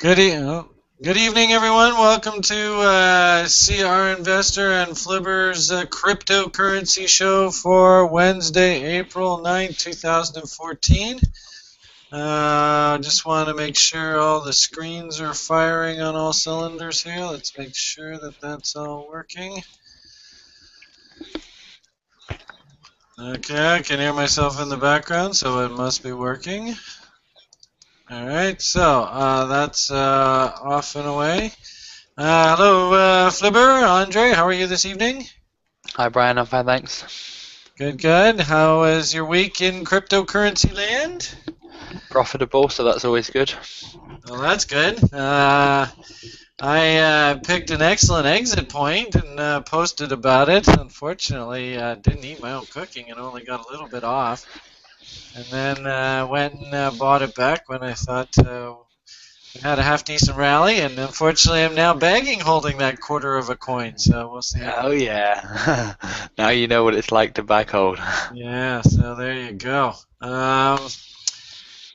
Good, good evening, everyone. Welcome to CRInvestor and Flibbr's cryptocurrency show for Wednesday, April 9th, 2014. Just want to make sure all the screens are firing on all cylinders here. Let's make sure that that's all working. Okay, I can hear myself in the background, so it must be working. All right, so that's off and away. Hello, Flibbr, Andre, how are you this evening? Hi Brian, I'm fine, thanks. Good, good. How was your week in cryptocurrency land? Profitable, so that's always good. Well, that's good. I picked an excellent exit point and posted about it. Unfortunately, didn't eat my own cooking and only got a little bit off. And then went and bought it back when I thought we had a half-decent rally. And unfortunately, I'm now bagging holding that quarter of a coin. So we'll see. Oh yeah, now you know what it's like to back hold. Yeah, so there you go.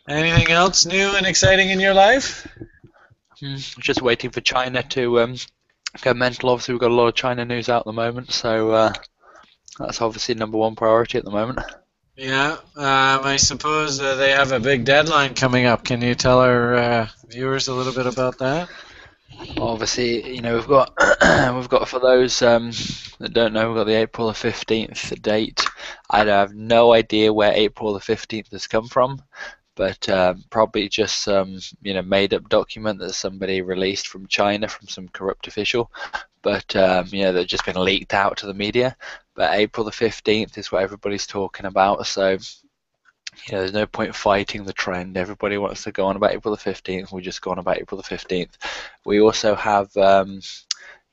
Anything else new and exciting in your life? Just waiting for China to go mental. Obviously, we've got a lot of China news out at the moment, so that's obviously number 1 priority at the moment. Yeah, I suppose they have a big deadline coming up. Can you tell our viewers a little bit about that? Obviously, you know we've got we've got for those that don't know, we've got the April the 15th date. I have no idea where April the 15th has come from, but probably just some made-up document that somebody released from China from some corrupt official. But they've just been leaked out to the media. But April the 15th is what everybody's talking about. So there's no point fighting the trend. Everybody wants to go on about April the 15th. We just go on about April the 15th. We also have the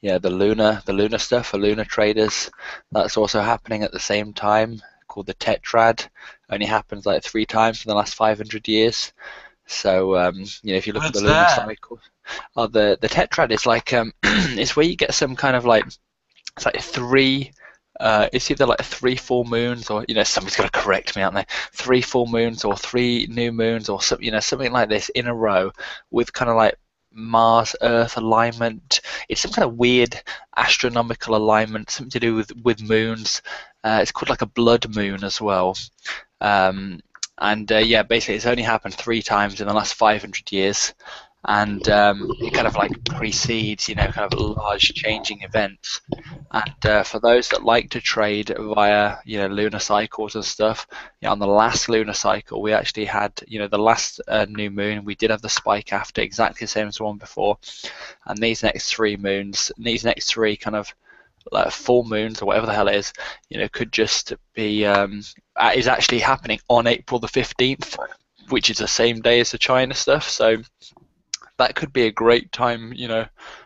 lunar stuff for lunar traders. That's also happening at the same time, called the tetrad. Only happens like 3 times in the last 500 years. So if you look What's at the lunar that? cycle, the tetrad is like it's where you get some kind of like, it's like 3. It's either like 3 full moons, or somebody's got to correct me, aren't they? 3 full moons or 3 new moons, or something like this in a row with kind of like Mars Earth alignment. It's some kind of weird astronomical alignment, something to do with moons. It's called like a blood moon as well. Basically it's only happened 3 times in the last 500 years, and it kind of like precedes kind of large changing events. And for those that like to trade via lunar cycles and stuff, on the last lunar cycle we actually had the last new moon, we did have the spike after, exactly the same as the one before. And these next 3 moons, these next 3 kind of like full moons or whatever the hell it is, could just be is actually happening on April the 15th, which is the same day as the China stuff. So that could be a great time,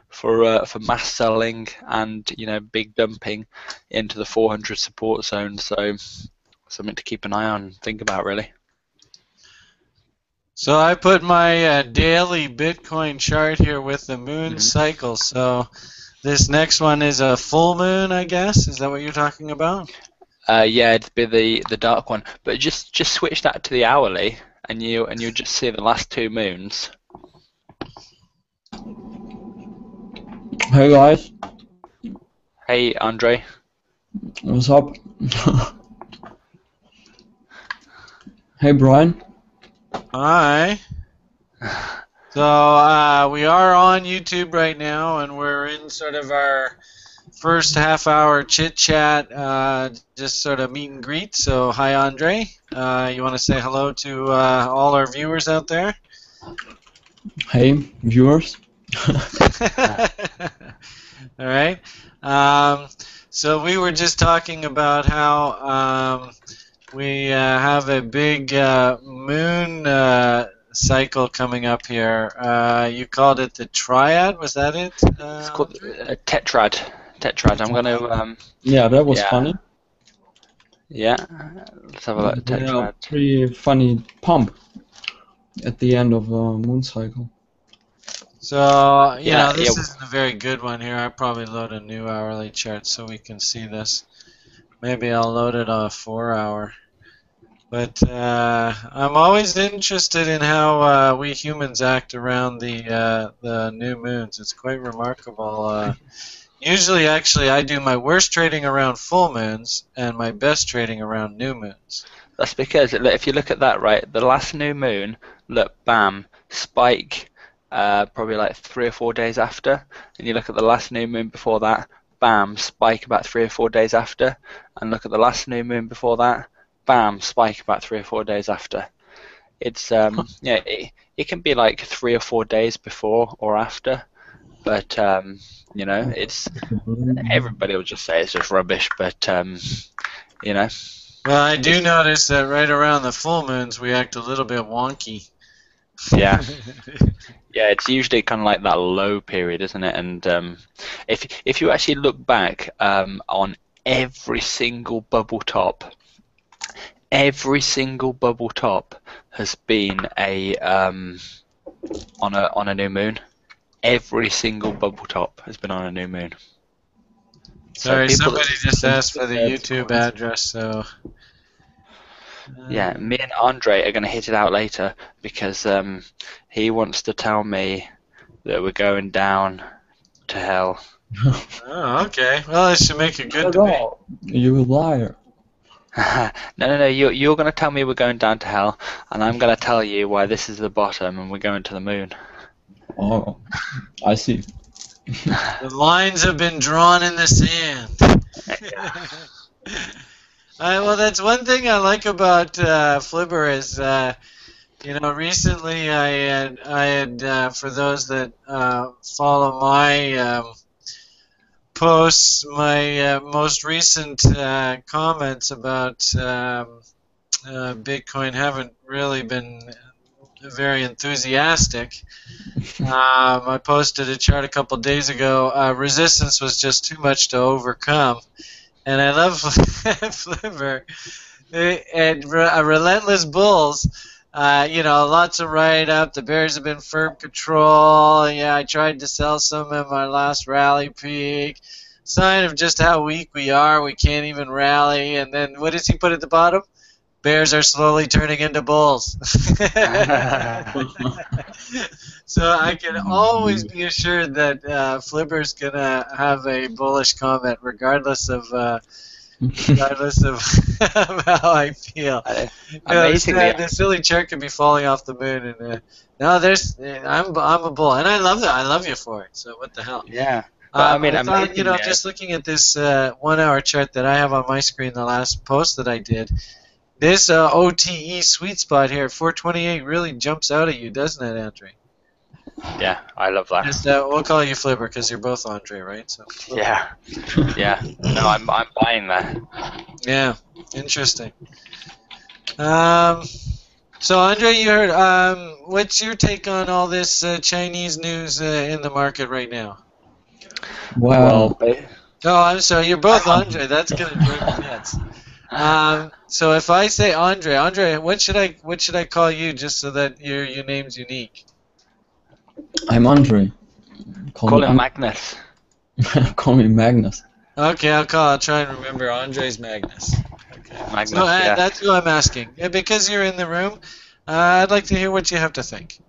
for mass selling and big dumping into the 400 support zone. So something to keep an eye on and think about, really. So I put my daily Bitcoin chart here with the moon cycle. So this next one is a full moon, I guess. Is that what you're talking about? Yeah, it'd be the dark one. But just switch that to the hourly, and you'll just see the last 2 moons. Hey guys. Hey Andre. What's up? Hey Brian. Hi. So we are on YouTube right now, and we're in sort of our first half-hour chit-chat, just sort of meet and greet. So hi, Andre. You want to say hello to all our viewers out there? Hey viewers. All right. So we were just talking about how we have a big moon cycle coming up here. You called it the triad, was that it? It's called tetrad. Tetrad. I'm going to. Yeah, that was funny. Yeah. Let's have a look. Tetrad. Yeah, pretty funny pump at the end of a moon cycle. So, this isn't a very good one here. I'll probably load a new hourly chart so we can see this. Maybe I'll load it on a 4-hour. But I'm always interested in how we humans act around the new moons. It's quite remarkable. Usually, actually, I do my worst trading around full moons and my best trading around new moons. That's because if you look at that, right, the last new moon, look, bam, spike, probably like 3 or 4 days after, and you look at the last new moon before that, bam, spike about 3 or 4 days after, and look at the last new moon before that, bam, spike about 3 or 4 days after. It's yeah, it can be like 3 or 4 days before or after, but you know, it's everybody will just say it's just rubbish, but you know. Well, I do notice that right around the full moons we act a little bit wonky. Yeah. Yeah, it's usually kind of like that low period, isn't it? And if you actually look back on every single bubble top has been a on a new moon. Every single bubble top has been on a new moon. Sorry, people somebody that- just asked for the YouTube address, so. Yeah, me and Andre are going to hit it out later because he wants to tell me that we're going down to hell. Oh, okay. Well, this should make a good Not at debate. all. You liar. No. You're going to tell me we're going down to hell, and I'm going to tell you why this is the bottom and we're going to the moon. Oh, I see. The lines have been drawn in the sand. Well, that's one thing I like about Flibbr is, recently I had for those that follow my posts, my most recent comments about Bitcoin haven't really been very enthusiastic. I posted a chart a couple days ago. Resistance was just too much to overcome. And I love Flibbr. And Relentless Bulls, lots of write-up. The bears have been firm control. Yeah, I tried to sell some at my last rally peak. Sign of just how weak we are. We can't even rally. And then what does he put at the bottom? Bears are slowly turning into bulls. So I can always be assured that Flibber's gonna have a bullish comment, regardless of of how I feel. Amazingly, The silly chart could be falling off the moon, and I'm a bull, and I love that. I love you for it. So what the hell? yeah. But I mean, I thought, amazingly, just looking at this 1 hour chart that I have on my screen, the last post that I did, this OTE sweet spot here at 428 really jumps out at you, doesn't it, Andre? yeah, I love that. Just, we'll call you Flibber because you're both Andre, right? So. Yeah, yeah. No, I'm buying that. Yeah, interesting. So Andre, you heard. What's your take on all this Chinese news in the market right now? Well, Oh, I'm sorry. You're both Andre. That's gonna drive me nuts. So if I say Andre, what should I call you just so that your name's unique? I'm Andre. Call him Magnus. Call me Magnus. Okay, I'll try and remember Andre's Magnus. Okay. Magnus, So yeah. that's who I'm asking. Because you're in the room, I'd like to hear what you have to think.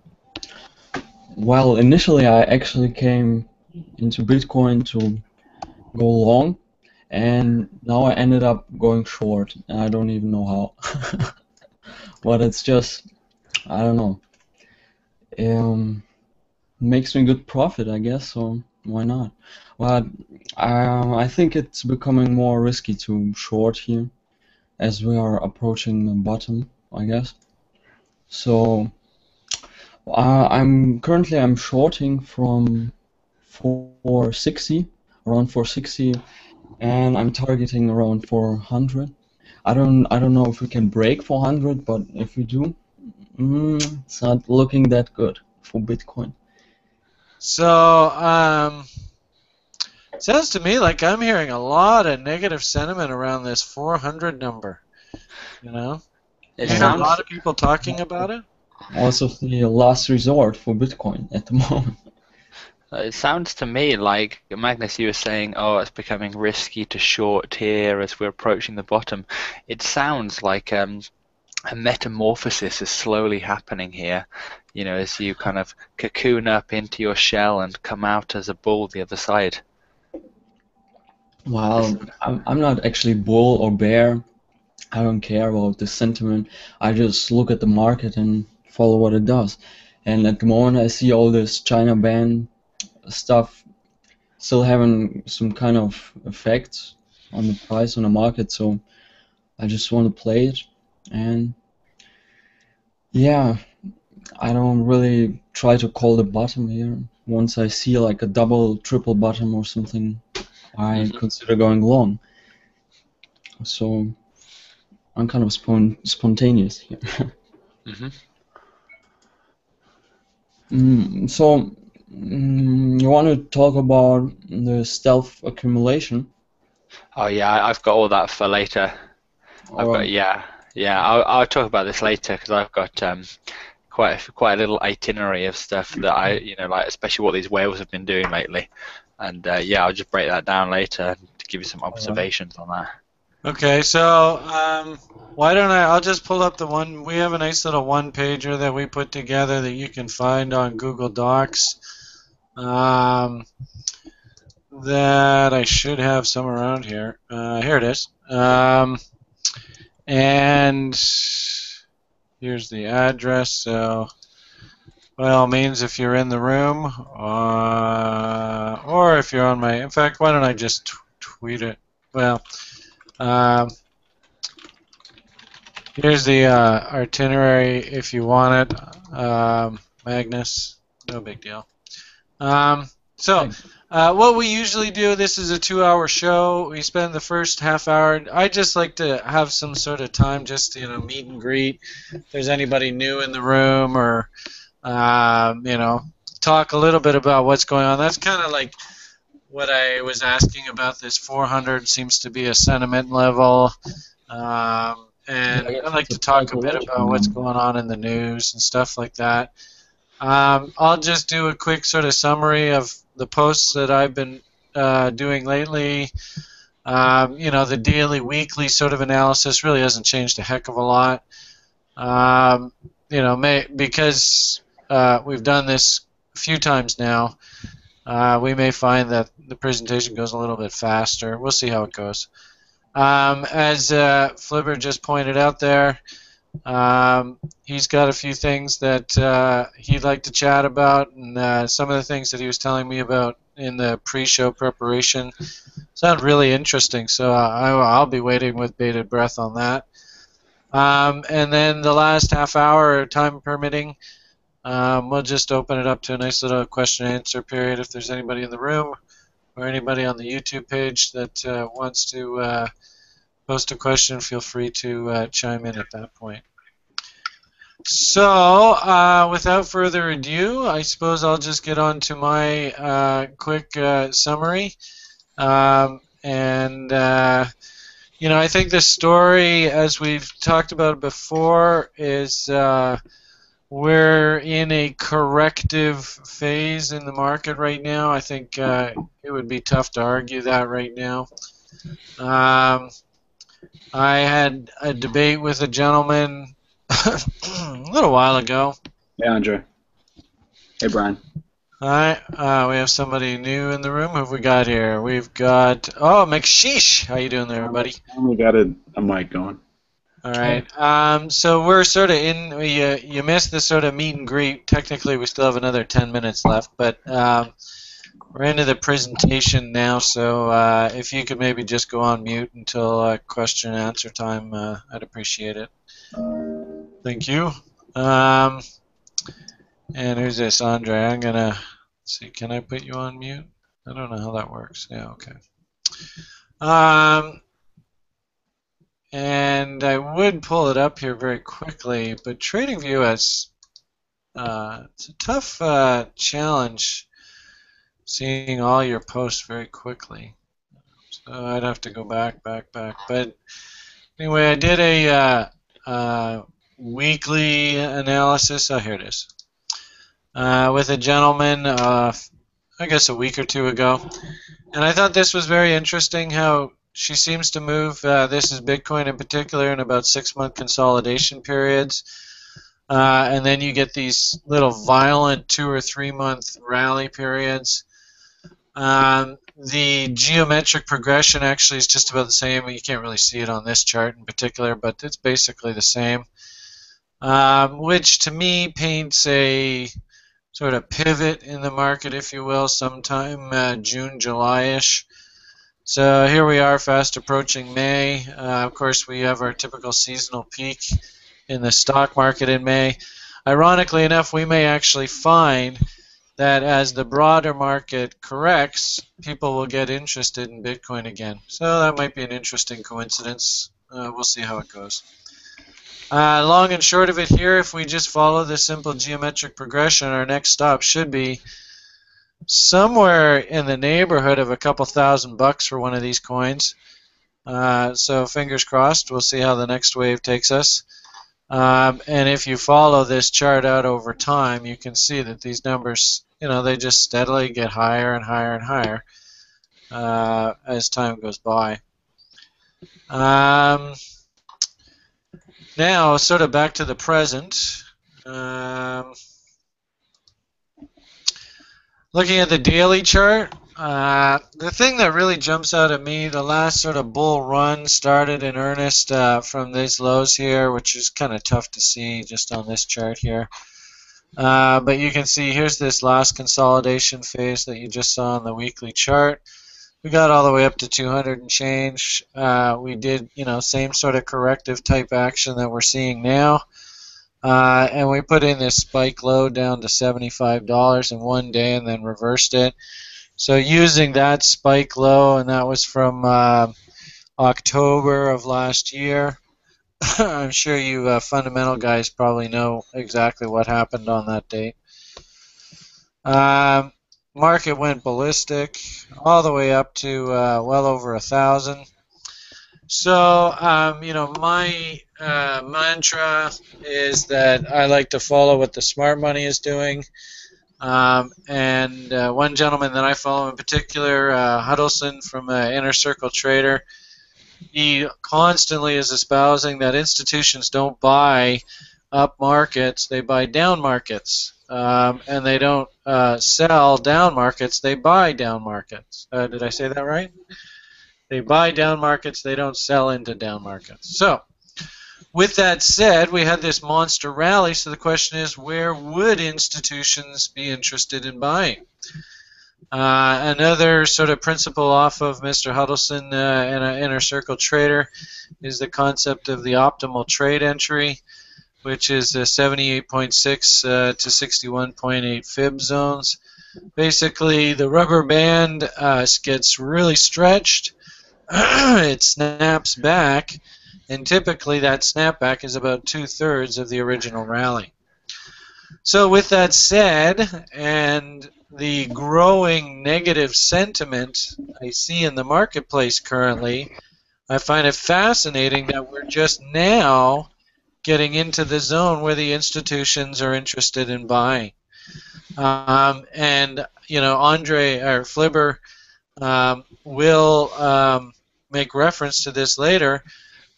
Well, initially I actually came into Bitcoin to go long, and now I ended up going short, and I don't even know how. But it's just, I don't know. Makes me good profit, I guess, so why not? But I think it's becoming more risky to short here, as we are approaching the bottom, I guess. So I'm shorting from 460, around 460, and I'm targeting around 400. I don't know if we can break 400, but if we do, it's not looking that good for Bitcoin. So, sounds to me like I'm hearing a lot of negative sentiment around this 400 number. You know, It you hear a sounds lot of people talking about it. Also the last resort for Bitcoin at the moment. It sounds to me like, Magnus, you were saying, oh, it's becoming risky to short here as we're approaching the bottom. It sounds like a metamorphosis is slowly happening here, you know, as you kind of cocoon up into your shell and come out as a bull the other side. Well, I'm not actually bull or bear. I don't care about the sentiment. I just look at the market and follow what it does. And at the moment, I see all this China ban stuff still having some kind of effect on the price on the market. So I just want to play it. And yeah, I don't really try to call the bottom here. Once I see like a double, triple bottom or something, I consider going long. So I'm kind of spontaneous here. You want to talk about the stealth accumulation? Oh yeah, I've got all that for later. I'll talk about this later because I've got quite a little itinerary of stuff that I, you know, like especially what these whales have been doing lately, and yeah, I'll just break that down later to give you some observations on that. Okay, so why don't I'll just pull up the one, we have a nice little one-pager that we put together that you can find on Google Docs that I should have somewhere around here. Here it is. And here's the address, so by all means, if you're in the room, or if you're on my, in fact, why don't I just tweet it? Well, here's the itinerary if you want it, Magnus, no big deal. What we usually do, this is a 2-hour show. We spend the first half hour. I just like to have some sort of time just to, you know, meet and greet. If there's anybody new in the room, or you know, talk a little bit about what's going on. That's kind of like what I was asking about. This 400 seems to be a sentiment level. And I'd like to talk a bit about what's going on in the news and stuff like that. I'll just do a quick sort of summary of the posts that I've been doing lately. You know, the daily, weekly sort of analysis really hasn't changed a heck of a lot. You know, because we've done this a few times now, we may find that the presentation goes a little bit faster. We'll see how it goes. As Flibbr just pointed out there, he's got a few things that he'd like to chat about, and some of the things that he was telling me about in the pre-show preparation sound really interesting, so I'll be waiting with bated breath on that. And then the last half hour, time permitting, we'll just open it up to a nice little question and answer period. If there's anybody in the room or anybody on the YouTube page that wants to post a question, feel free to chime in at that point. So, without further ado, I suppose I'll just get on to my quick summary. You know, I think the story, as we've talked about before, is we're in a corrective phase in the market right now. I think it would be tough to argue that right now. I had a debate with a gentleman a little while ago. Hey, Andre. Hey, Brian. Hi, we have somebody new in the room. Who have we got here? We've got, oh, McSheesh. How you doing there, buddy? We got a mic going. All right. So we're sort of in, you missed the sort of meet and greet. Technically, we still have another 10 minutes left, but we're into the presentation now, so if you could maybe just go on mute until question and answer time, I'd appreciate it. Thank you. And who's this? Andre. I'm going to see. Can I put you on mute? I don't know how that works. Yeah, okay. And I would pull it up here very quickly, but TradingView has it's a tough challenge seeing all your posts very quickly. So I'd have to go back. But anyway, I did a weekly analysis. Oh, here it is. With a gentleman, I guess a week or two ago. And I thought this was very interesting how She seems to move, this is Bitcoin in particular, in about 6-month consolidation periods. And then you get these little violent 2 or 3 month rally periods. The geometric progression actually is just about the same. You can't really see it on this chart in particular, but it's basically the same, which to me paints a sort of pivot in the market, if you will, sometime June, July-ish. So here we are, fast approaching May. Of course, we have our typical seasonal peak in the stock market in May. Ironically enough, we may actually find that as the broader market corrects, people will get interested in Bitcoin again. So that might be an interesting coincidence. We'll see how it goes. Long and short of it here, if we just follow this simple geometric progression, our next stop should be somewhere in the neighborhood of a couple $1,000 for one of these coins. So fingers crossed, we'll see how the next wave takes us. And if you follow this chart out over time, you can see that these numbers, they just steadily get higher and higher and higher as time goes by. Now, sort of back to the present. Looking at the daily chart, the thing that really jumps out at me, the last sort of bull run started in earnest from these lows here, which is kind of tough to see just on this chart here. But you can see here's this last consolidation phase that you just saw on the weekly chart. We got all the way up to 200 and change. We did, same sort of corrective type action that we're seeing now. And we put in this spike low down to $75 in one day and then reversed it. So using that spike low, and that was from October of last year. I'm sure you fundamental guys probably know exactly what happened on that date. Market went ballistic all the way up to well over 1,000. So, my mantra is that I like to follow what the smart money is doing. And one gentleman that I follow in particular, Huddleston from Inner Circle Trader, he constantly is espousing that institutions don't buy up markets, they buy down markets. And they don't sell down markets, they buy down markets. Did I say that right? They buy down markets, they don't sell into down markets. So, with that said, we had this monster rally, so the question is, where would institutions be interested in buying? Another sort of principle off of Mr. Huddleston in an Inner Circle Trader is the concept of the optimal trade entry, which is 78.6 to 61.8 fib zones. Basically, the rubber band gets really stretched, it snaps back, and typically that snapback is about 2/3 of the original rally. So with that said, and the growing negative sentiment I see in the marketplace currently, I find it fascinating that we're just now getting into the zone where the institutions are interested in buying. And, Andre, or Flibbr, will make reference to this later,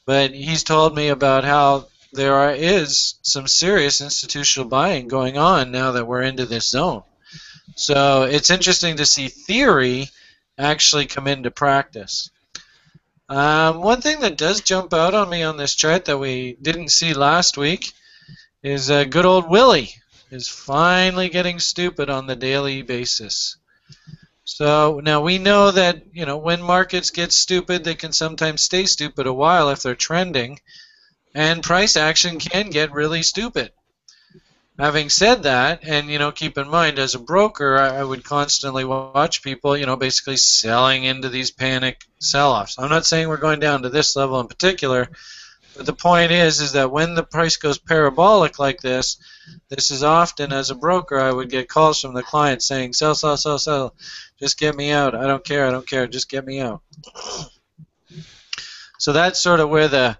but he's told me about how there is some serious institutional buying going on now that we're into this zone. So it's interesting to see theory actually come into practice. One thing that does jump out on me on this chart that we didn't see last week is good old Willie is finally getting stupid on the daily basis. So now we know that, when markets get stupid, they can sometimes stay stupid a while if they're trending, and price action can get really stupid. Having said that, and keep in mind, as a broker, I would constantly watch people, basically selling into these panic sell-offs. I'm not saying we're going down to this level in particular, but the point is that when the price goes parabolic like this is often, as a broker, I would get calls from the client saying, sell, sell, sell, sell, just get me out, I don't care, just get me out. So that's sort of where the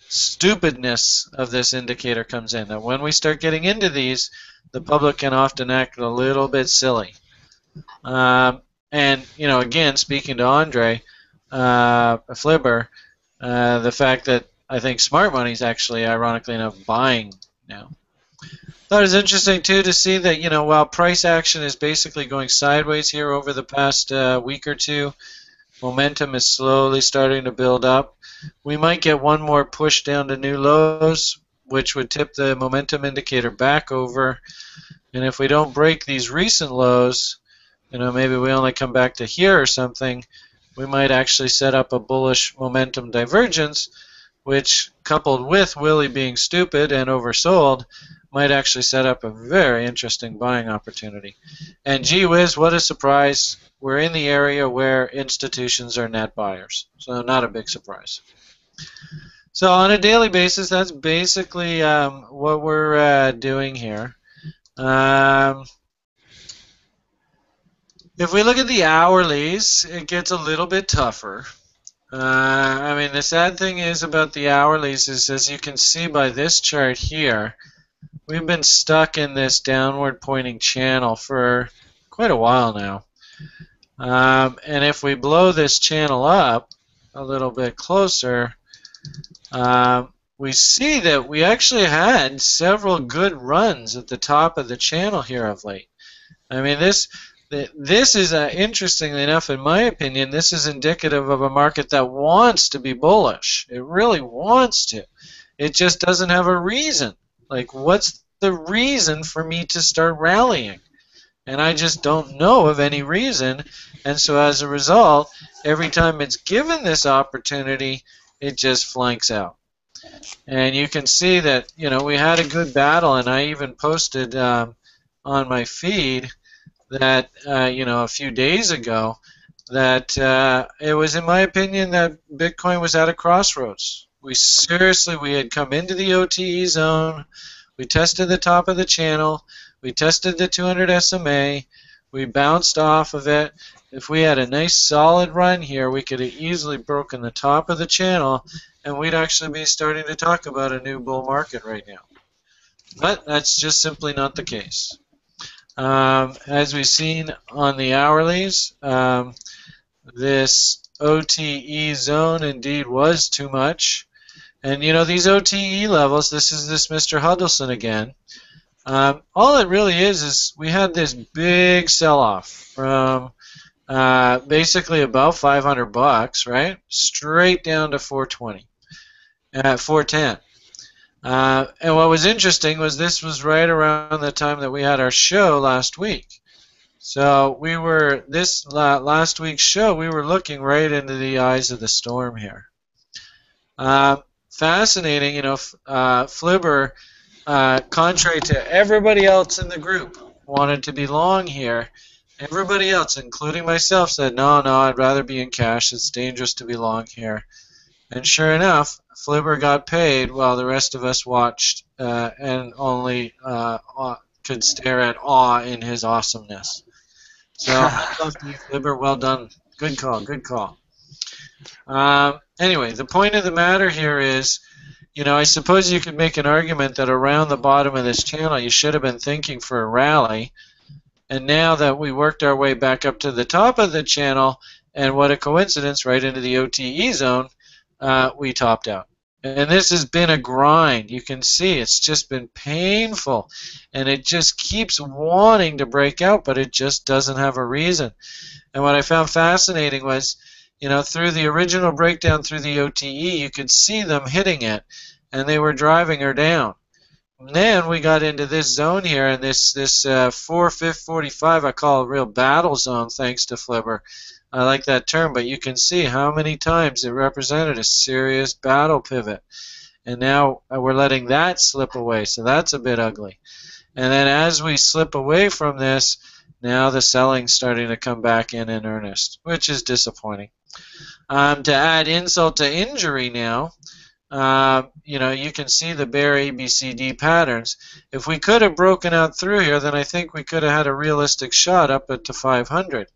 stupidness of this indicator comes in, that when we start getting into these, the public can often act a little bit silly. And, again, speaking to Andre, Flibbr, the fact that I think smart money is actually, ironically enough, buying now. Thought it was interesting too to see that, while price action is basically going sideways here over the past week or two, momentum is slowly starting to build up. We might get one more push down to new lows, which would tip the momentum indicator back over. And if we don't break these recent lows, maybe we only come back to here or something, we might actually set up a bullish momentum divergence, which, coupled with Willie being stupid and oversold, might actually set up a very interesting buying opportunity. And gee whiz, what a surprise. We're in the area where institutions are net buyers. So not a big surprise. So on a daily basis, that's basically what we're doing here. If we look at the hourlies, it gets a little bit tougher. The sad thing is about the hourlies is, as you can see by this chart here, we've been stuck in this downward pointing channel for quite a while now. And if we blow this channel up a little bit closer, we see that we actually had several good runs at the top of the channel here of late. This is, interestingly enough, in my opinion, this is indicative of a market that wants to be bullish. It really wants to. It just doesn't have a reason. Like, what's the reason for me to start rallying? And I just don't know of any reason. And so as a result, every time it's given this opportunity, it just flanks out. And you can see that, we had a good battle, and I even posted on my feed that, a few days ago, that it was, in my opinion, that Bitcoin was at a crossroads. We had come into the OTE zone, we tested the top of the channel, we tested the 200 SMA, we bounced off of it. If we had a nice solid run here, we could have easily broken the top of the channel, and we'd actually be starting to talk about a new bull market right now. But that's just simply not the case. As we've seen on the hourlies, this OTE zone indeed was too much. And these OTE levels, this is this Mr. Huddleston again. All it really is we had this big sell-off from basically about $500, right? Straight down to 420, 410. And what was interesting was this was right around the time that we had our show last week. So this last week's show, we were looking right into the eyes of the storm here. Fascinating, Flibbr, contrary to everybody else in the group, wanted to be long here. Everybody else, including myself, said, no, I'd rather be in cash. It's dangerous to be long here. And sure enough, Flibbr got paid while the rest of us watched and only could stare at awe in his awesomeness. So, I love you, Flibbr. Well done. Good call. Anyway, the point of the matter here is, I suppose you could make an argument that around the bottom of this channel you should have been thinking for a rally. And now that we worked our way back up to the top of the channel, and what a coincidence, right into the OTE zone, we topped out. And this has been a grind. You can see it's just been painful. And it just keeps wanting to break out, but it just doesn't have a reason. And what I found fascinating was, through the original breakdown through the OTE, you could see them hitting it, and they were driving her down. And then we got into this zone here, and this 4-5-45 I call a real battle zone, thanks to Flibbr. I like that term, but you can see how many times it represented a serious battle pivot. And now we're letting that slip away, so that's a bit ugly. And then as we slip away from this, now the selling's starting to come back in earnest, which is disappointing. To add insult to injury now, you can see the bear ABCD patterns. If we could have broken out through here, then I think we could have had a realistic shot up to 500.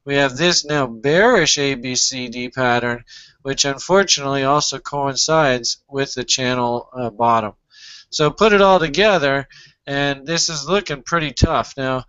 We have this now bearish ABCD pattern, which unfortunately also coincides with the channel bottom. So put it all together, and this is looking pretty tough. Now,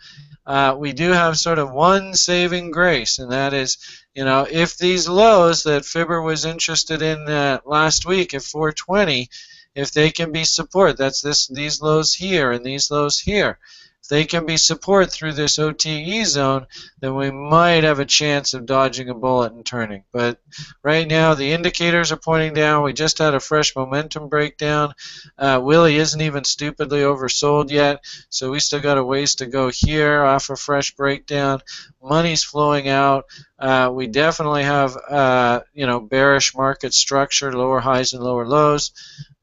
we do have sort of one saving grace, and that is, if these lows that Flibbr was interested in last week at 420, if they can be support, that's these lows here and these lows here, if they can be support through this OTE zone, then we might have a chance of dodging a bullet and turning. But right now the indicators are pointing down. We just had a fresh momentum breakdown. Willie isn't even stupidly oversold yet, so we still got a ways to go here off a fresh breakdown. Money's flowing out. We definitely have bearish market structure, lower highs and lower lows.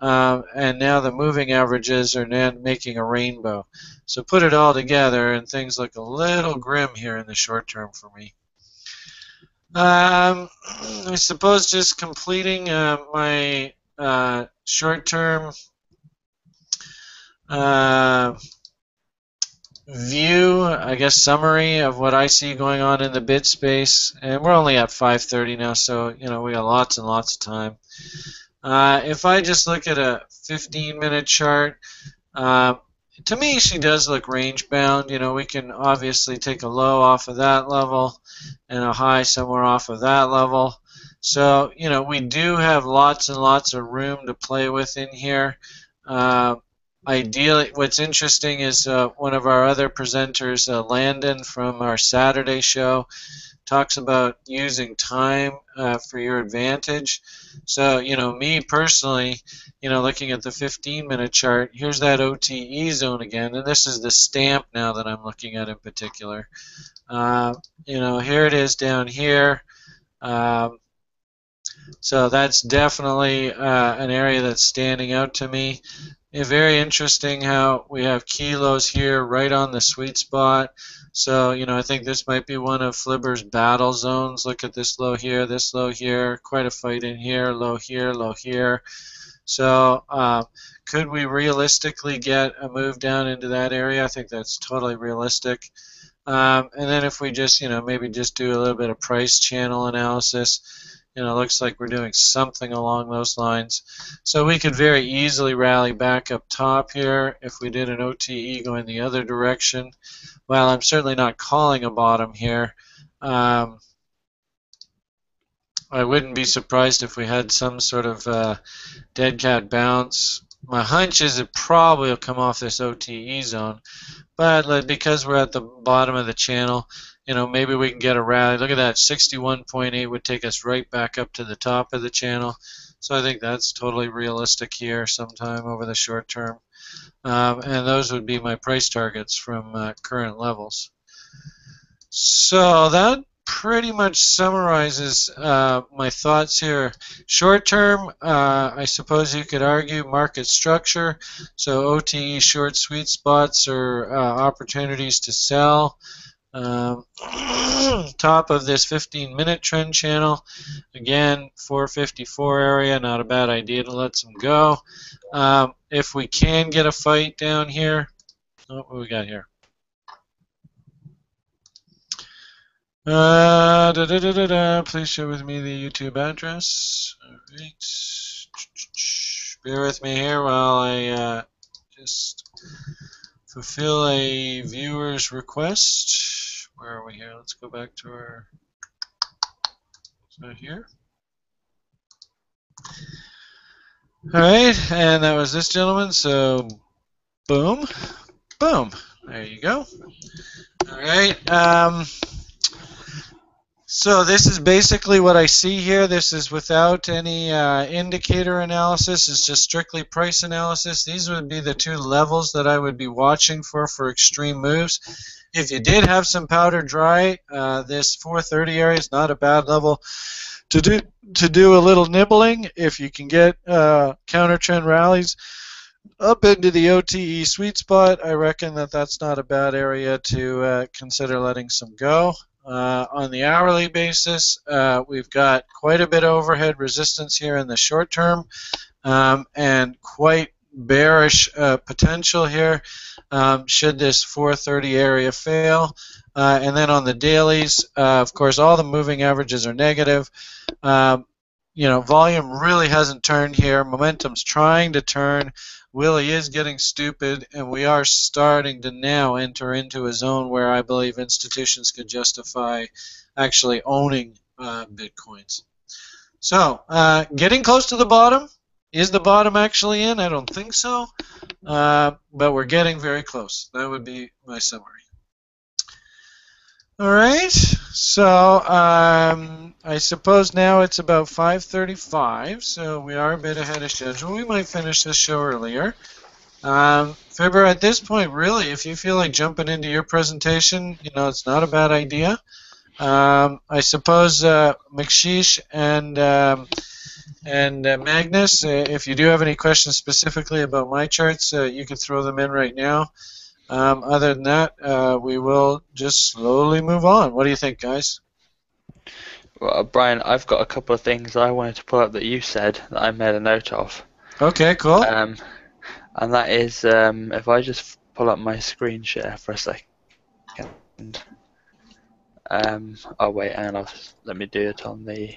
And now the moving averages are now making a rainbow. So put it all together, and things look a little grim here in the short term for me. I suppose just completing my short-term view, I guess, summary of what I see going on in the bid space. And we're only at 5:30 now, so we got lots and lots of time. If I just look at a 15-minute chart, to me, she does look range bound. We can obviously take a low off of that level and a high somewhere off of that level. So, we do have lots and lots of room to play with in here. Ideally, what's interesting is one of our other presenters, Landon from our Saturday show, talks about using time for your advantage. So, me personally, looking at the 15-minute chart, here's that OTE zone again, and this is the stamp now that I'm looking at in particular. Here it is down here. So that's definitely an area that's standing out to me. Very interesting how we have kilos here right on the sweet spot. So, I think this might be one of Flibbr's battle zones. Look at this low here, quite a fight in here, low here, low here. So, could we realistically get a move down into that area? I think that's totally realistic. And then if we just, maybe just do a little bit of price channel analysis, looks like we're doing something along those lines. So we could very easily rally back up top here if we did an OTE going the other direction. Well, I'm certainly not calling a bottom here. I wouldn't be surprised if we had some sort of dead cat bounce. My hunch is it probably will come off this OTE zone, but because we're at the bottom of the channel, maybe we can get a rally. Look at that, 61.8 would take us right back up to the top of the channel. So I think that's totally realistic here sometime over the short term. And those would be my price targets from current levels. So that pretty much summarizes my thoughts here. Short term, I suppose you could argue market structure. So OTE short sweet spots are opportunities to sell. Top of this 15-minute trend channel, again 454 area, not a bad idea to let some go. If we can get a fight down here, what do we got here? Please share with me the YouTube address. All right, bear with me here while I just fulfill a viewer's request. Where are we here? Let's go back to our, it's not here. All right, and that was this gentleman, so boom, boom, there you go. All right, so this is basically what I see here. This is without any indicator analysis. It's just strictly price analysis. These would be the two levels that I would be watching for extreme moves. If you did have some powder dry, this 430 area is not a bad level to do a little nibbling. If you can get counter trend rallies up into the OTE sweet spot, I reckon that's not a bad area to consider letting some go. On the hourly basis, we've got quite a bit of overhead resistance here in the short term, and quite bearish potential here should this 430 area fail. And then on the dailies, of course, all the moving averages are negative. Volume really hasn't turned here. Momentum's trying to turn. Willie is getting stupid, and we are starting to now enter into a zone where I believe institutions could justify actually owning Bitcoins. So, getting close to the bottom. Is the bottom actually in? I don't think so, but we're getting very close. That would be my summary. All right, so I suppose now it's about 5:35, so we are a bit ahead of schedule. We might finish this show earlier. Flibbr, at this point, really, if you feel like jumping into your presentation, it's not a bad idea. I suppose McSheesh and Magnus, if you do have any questions specifically about my charts, you can throw them in right now. Other than that, we will just slowly move on. What do you think, guys? Well, Brian, I've got a couple of things I wanted to pull up that you said that I made a note of. Okay, cool. And that is, if I just pull up my screen share for a second. Oh wait, hang on. Let me do it on the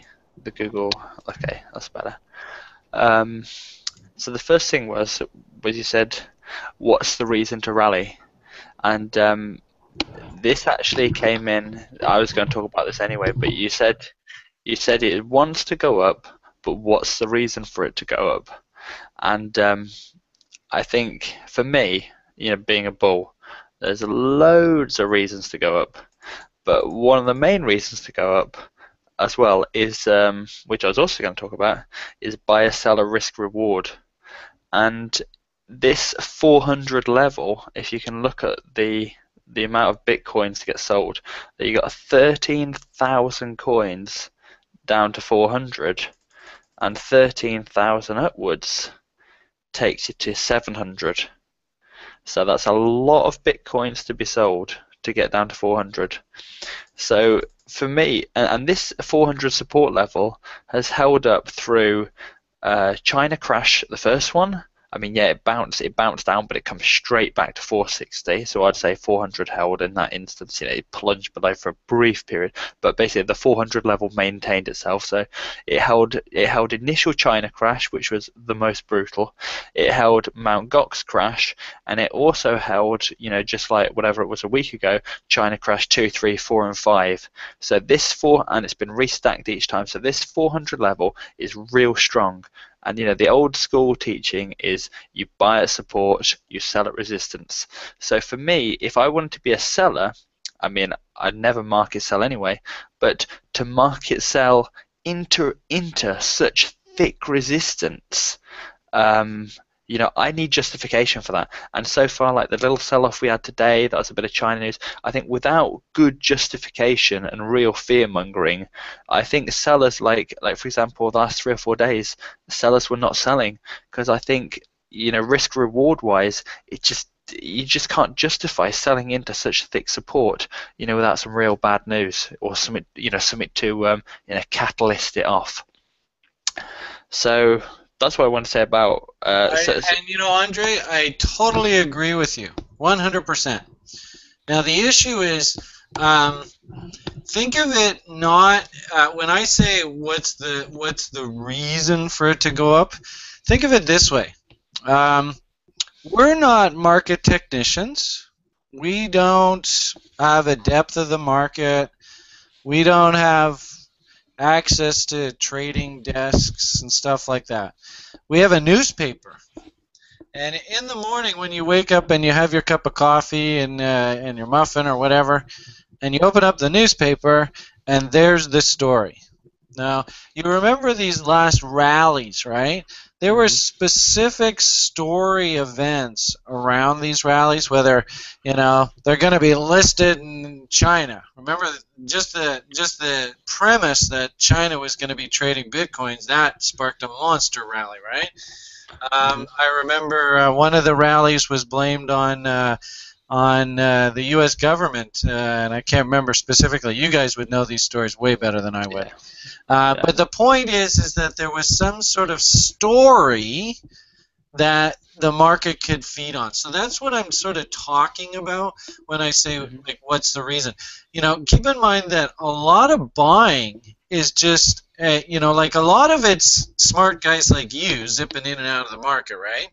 Google. Okay, that's better. So the first thing was you said, what's the reason to rally? And this actually came in. I was going to talk about this anyway, but you said it wants to go up, but what's the reason for it to go up? And I think for me, being a bull, there's loads of reasons to go up, but one of the main reasons to go up as well is, which I was also going to talk about, is buyer-seller risk-reward. And this 400 level, if you can look at the amount of bitcoins to get sold, that you got 13,000 coins down to 400, and 13,000 upwards takes you to 700. So that's a lot of bitcoins to be sold to get down to 400. So for me, and this 400 support level has held up through China crash, the first one. I mean, yeah, it bounced down, but it comes straight back to 460. So I'd say 400 held in that instance. It plunged below for a brief period, but basically the 400 level maintained itself. So it held initial China crash, which was the most brutal. It held Mt. Gox crash, and it also held, just like whatever it was a week ago, China crash 2, 3, 4, and 5. So this and it's been restacked each time. So this 400 level is real strong. And the old school teaching is you buy at support, you sell at resistance. So for me, if I wanted to be a seller, I mean, I'd never market sell anyway, but to market sell into such thick resistance, I need justification for that. And so far, like the little sell-off we had today, that was a bit of China news. I think without good justification and real fear-mongering, I think sellers, like for example, the last 3 or 4 days, sellers were not selling because I think, risk-reward wise, you just can't justify selling into such thick support, without some real bad news or something to catalyst it off. So that's what I want to say about. Andre, I totally agree with you, 100%. Now the issue is, think of it not when I say what's the reason for it to go up. Think of it this way: we're not market technicians. We don't have a depth of the market. We don't have access to trading desks and stuff like that. We have a newspaper, and in the morning when you wake up and you have your cup of coffee and your muffin or whatever, and you open up the newspaper and there's this story. Now, you remember these last rallies, right? There were specific story events around these rallies, whether they're going to be listed in China. Remember, just the premise that China was going to be trading bitcoins, that sparked a monster rally, right? I remember one of the rallies was blamed on the U.S. government, and I can't remember specifically. You guys would know these stories way better than I would. Yeah. But the point is that there was some sort of story that the market could feed on. So that's what I'm sort of talking about when I say, like, what's the reason? Keep in mind that a lot of buying is just, like a lot of it's smart guys like you zipping in and out of the market, right?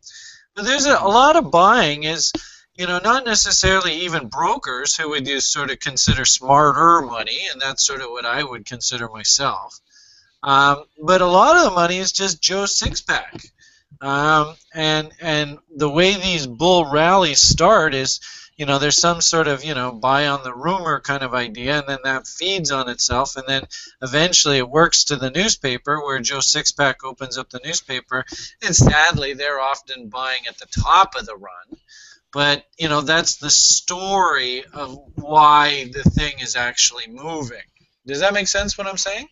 But there's a lot of buying is, not necessarily even brokers who would just sort of consider smarter money, and that's sort of what I would consider myself. But a lot of the money is just Joe Sixpack. And the way these bull rallies start is, there's some sort of, buy on the rumor kind of idea, and then that feeds on itself, and then eventually it works to the newspaper where Joe Sixpack opens up the newspaper, and sadly they're often buying at the top of the run. But, that's the story of why the thing is actually moving. Does that make sense what I'm saying?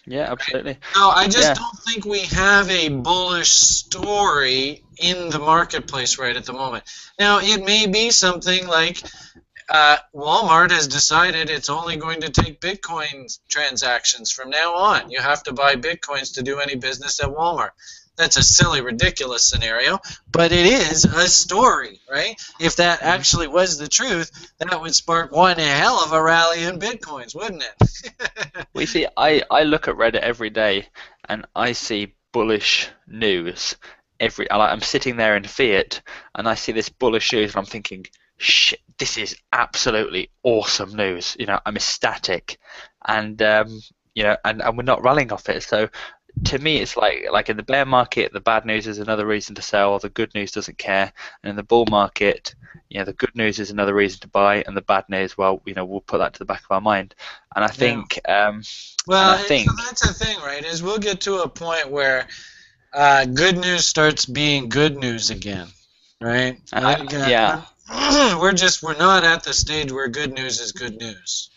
Yeah, absolutely. No, I just don't think we have a bullish story in the marketplace right at the moment. Now, it may be something like Walmart has decided it's only going to take Bitcoin transactions from now on. You have to buy Bitcoins to do any business at Walmart. That's a silly, ridiculous scenario, but it is a story, right? If that actually was the truth, that would spark one hell of a rally in Bitcoins, wouldn't it? Well, you see, I look at Reddit every day, and I see bullish news. I'm sitting there in Fiat, and I see this bullish news, and I'm thinking, shit, this is absolutely awesome news. I'm ecstatic, and and we're not rallying off it. So to me, it's like in the bear market, the bad news is another reason to sell. The good news doesn't care. And in the bull market, the good news is another reason to buy, and the bad news, well, we'll put that to the back of our mind. And I think, so that's the thing, right? Is we'll get to a point where good news starts being good news again, right? We're not at the stage where good news is good news.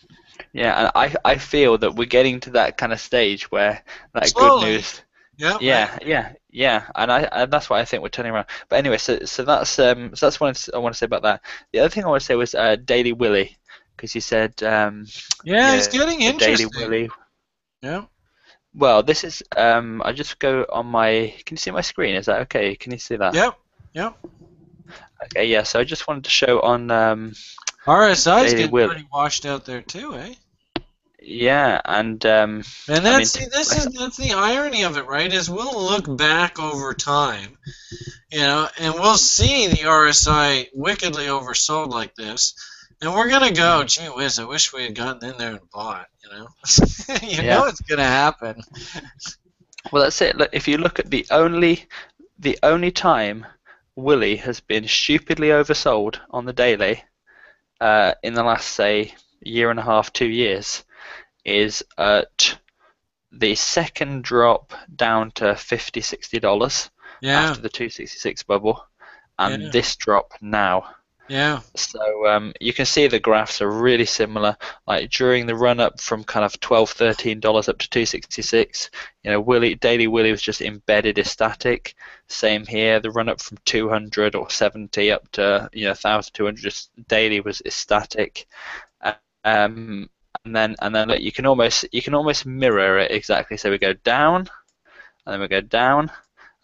Yeah, and I feel that we're getting to that kind of stage where that Slowly. good news. Yeah. And that's why I think we're turning around. But anyway, so that's what I want to say about that. The other thing I want to say was Daily Willie, because you said it's getting interesting. Daily Willie. Yeah. Well, this is I just go on my. Can you see my screen? Is that okay? Can you see that? Yep. Okay, yeah. So I just wanted to show on RSI's getting pretty washed out there too, eh? Yeah, and that's the irony of it, right? Is we'll look back over time, and we'll see the RSI wickedly oversold like this, and we're gonna go, gee whiz, I wish we had gotten in there and bought, know it's gonna happen. Well, that's it. Look, if you look at the only time Willie has been stupidly oversold on the daily in the last, say, year and a half, 2 years, is at the second drop down to $50-$60 after the 266 bubble, and this drop now. Yeah. So you can see the graphs are really similar. Like during the run up from kind of $12-$13 up to 266, Daily Willie was just embedded ecstatic. Same here. The run up from 200 or 70 up to 1,200, just daily was ecstatic. And then look, you can almost mirror it exactly. So we go down, and then we go down,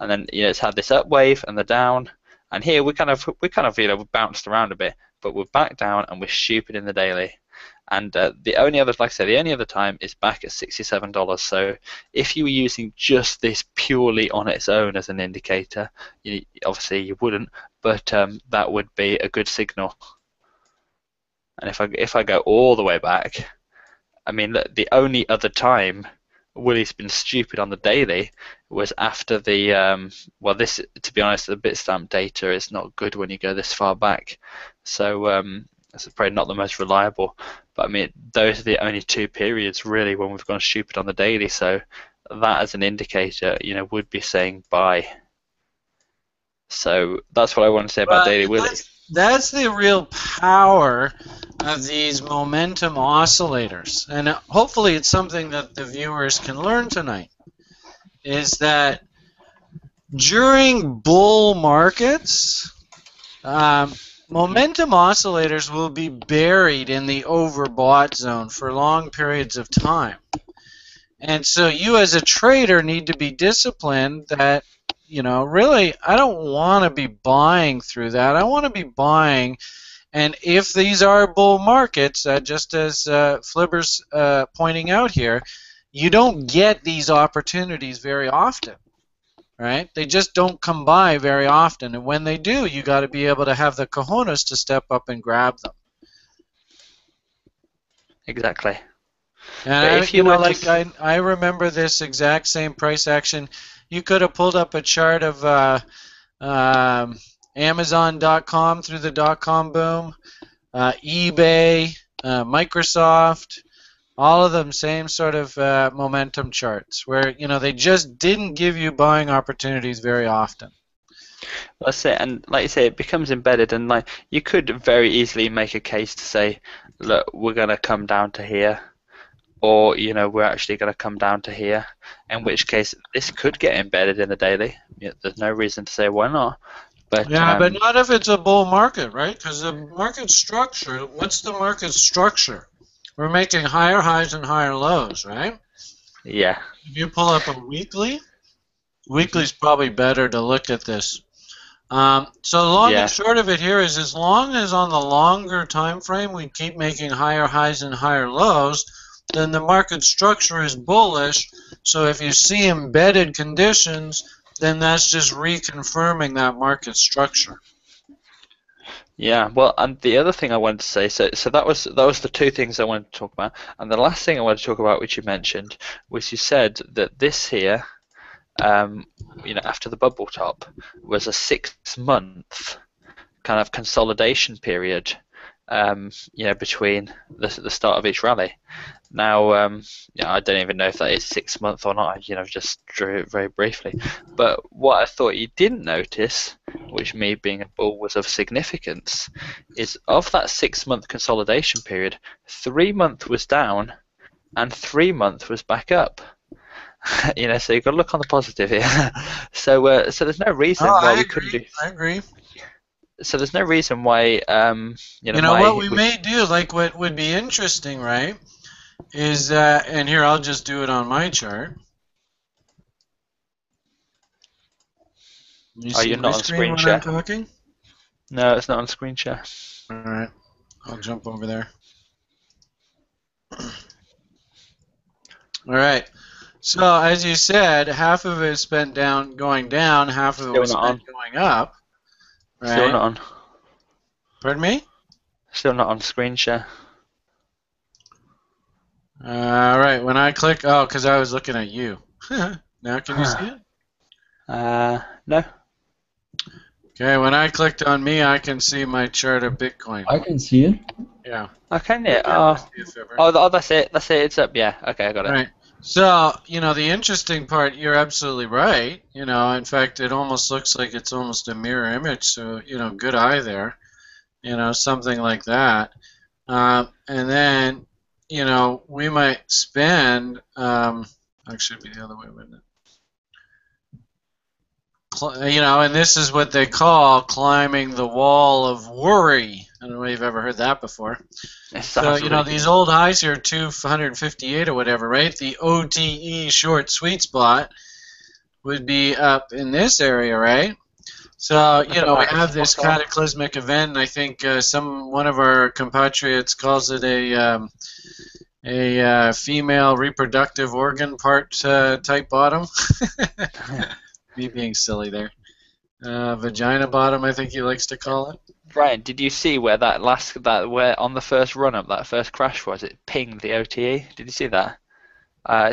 and then it's had this up wave and the down. And here we kind of bounced around a bit, but we're back down and we're stupid in the daily. And the only other time is back at $67. So if you were using just this purely on its own as an indicator, obviously you wouldn't, but that would be a good signal. And if I go all the way back, I mean, look, the only other time Willie's been stupid on the daily was after the this, to be honest, the Bitstamp data is not good when you go this far back, so it's probably not the most reliable, but I mean those are the only two periods really when we've gone stupid on the daily, so that as an indicator would be saying buy. So that's what I want to say about Daily Willie. That's the real power of these momentum oscillators, and hopefully it's something that the viewers can learn tonight, is that during bull markets, momentum oscillators will be buried in the overbought zone for long periods of time. And so you as a trader need to be disciplined that really, I don't want to be buying through that. I want to be buying, and if these are bull markets, just as Flibbr's pointing out here, you don't get these opportunities very often. right? They just don't come by very often, and when they do, you got to be able to have the cojones to step up and grab them. Exactly. And But if you were to I remember this exact same price action. You could have pulled up a chart of Amazon.com through the dot-com boom, eBay, Microsoft, all of them same sort of momentum charts where they just didn't give you buying opportunities very often. That's it, and like you say, it becomes embedded, and like you could very easily make a case to say, look, we're going to come down to here, or we're actually going to come down to here, in which case this could get embedded in the daily. There's no reason to say why not. But yeah, but not if it's a bull market, right? Because the market structure, what's the market structure? We're making higher highs and higher lows, right? Yeah. If you pull up a weekly's probably better to look at this. So the long and short of it here is, as long as on the longer time frame we keep making higher highs and higher lows, then the market structure is bullish. So if you see embedded conditions, then that's just reconfirming that market structure. Yeah, well, and the other thing I wanted to say, so that was the two things I wanted to talk about, and the last thing I wanted to talk about, which you mentioned, was you said that this here, after the bubble top, was a 6-month kind of consolidation period, between the start of each rally. Now, I don't even know if that is 6 months or not. Just drew it very briefly. But what I thought you didn't notice, which me being a bull was of significance, is of that 6-month consolidation period, 3 months was down, and 3 months was back up. So you've got to look on the positive here. So there's no reason why we couldn't do. I agree. So there's no reason why. What we may do, like what would be interesting, right? Is and here I'll just do it on my chart. You're not on screen share? I'm talking? No, it's not on screen share. All right, I'll jump over there. All right. So as you said, half of it is spent going down, half of it was spent going up. Right? Still not on. Pardon me? Still not on screen share. All right. When I click, because I was looking at you. Now can you see it? No. Okay. When I clicked on me, I can see my chart of Bitcoin. I can see it. Yeah. Oh, can you? Oh, that's it. That's it. It's up. Yeah. Okay, I got it. Right. So, the interesting part, you're absolutely right. In fact, it almost looks like it's almost a mirror image. So, good eye there. Something like that. And then, we might spend, actually it'd be the other way, wouldn't it? And this is what they call climbing the wall of worry. I don't know if you've ever heard that before. So, these old highs here, 258 or whatever, right? The OTE short sweet spot would be up in this area, right? So, we have this cataclysmic event, and I think one of our compatriots calls it a female reproductive organ part type bottom. Me being silly there. Vagina bottom, I think he likes to call it. Brian, did you see where where on the first run up, that first crash was? It pinged the OTE. Did you see that?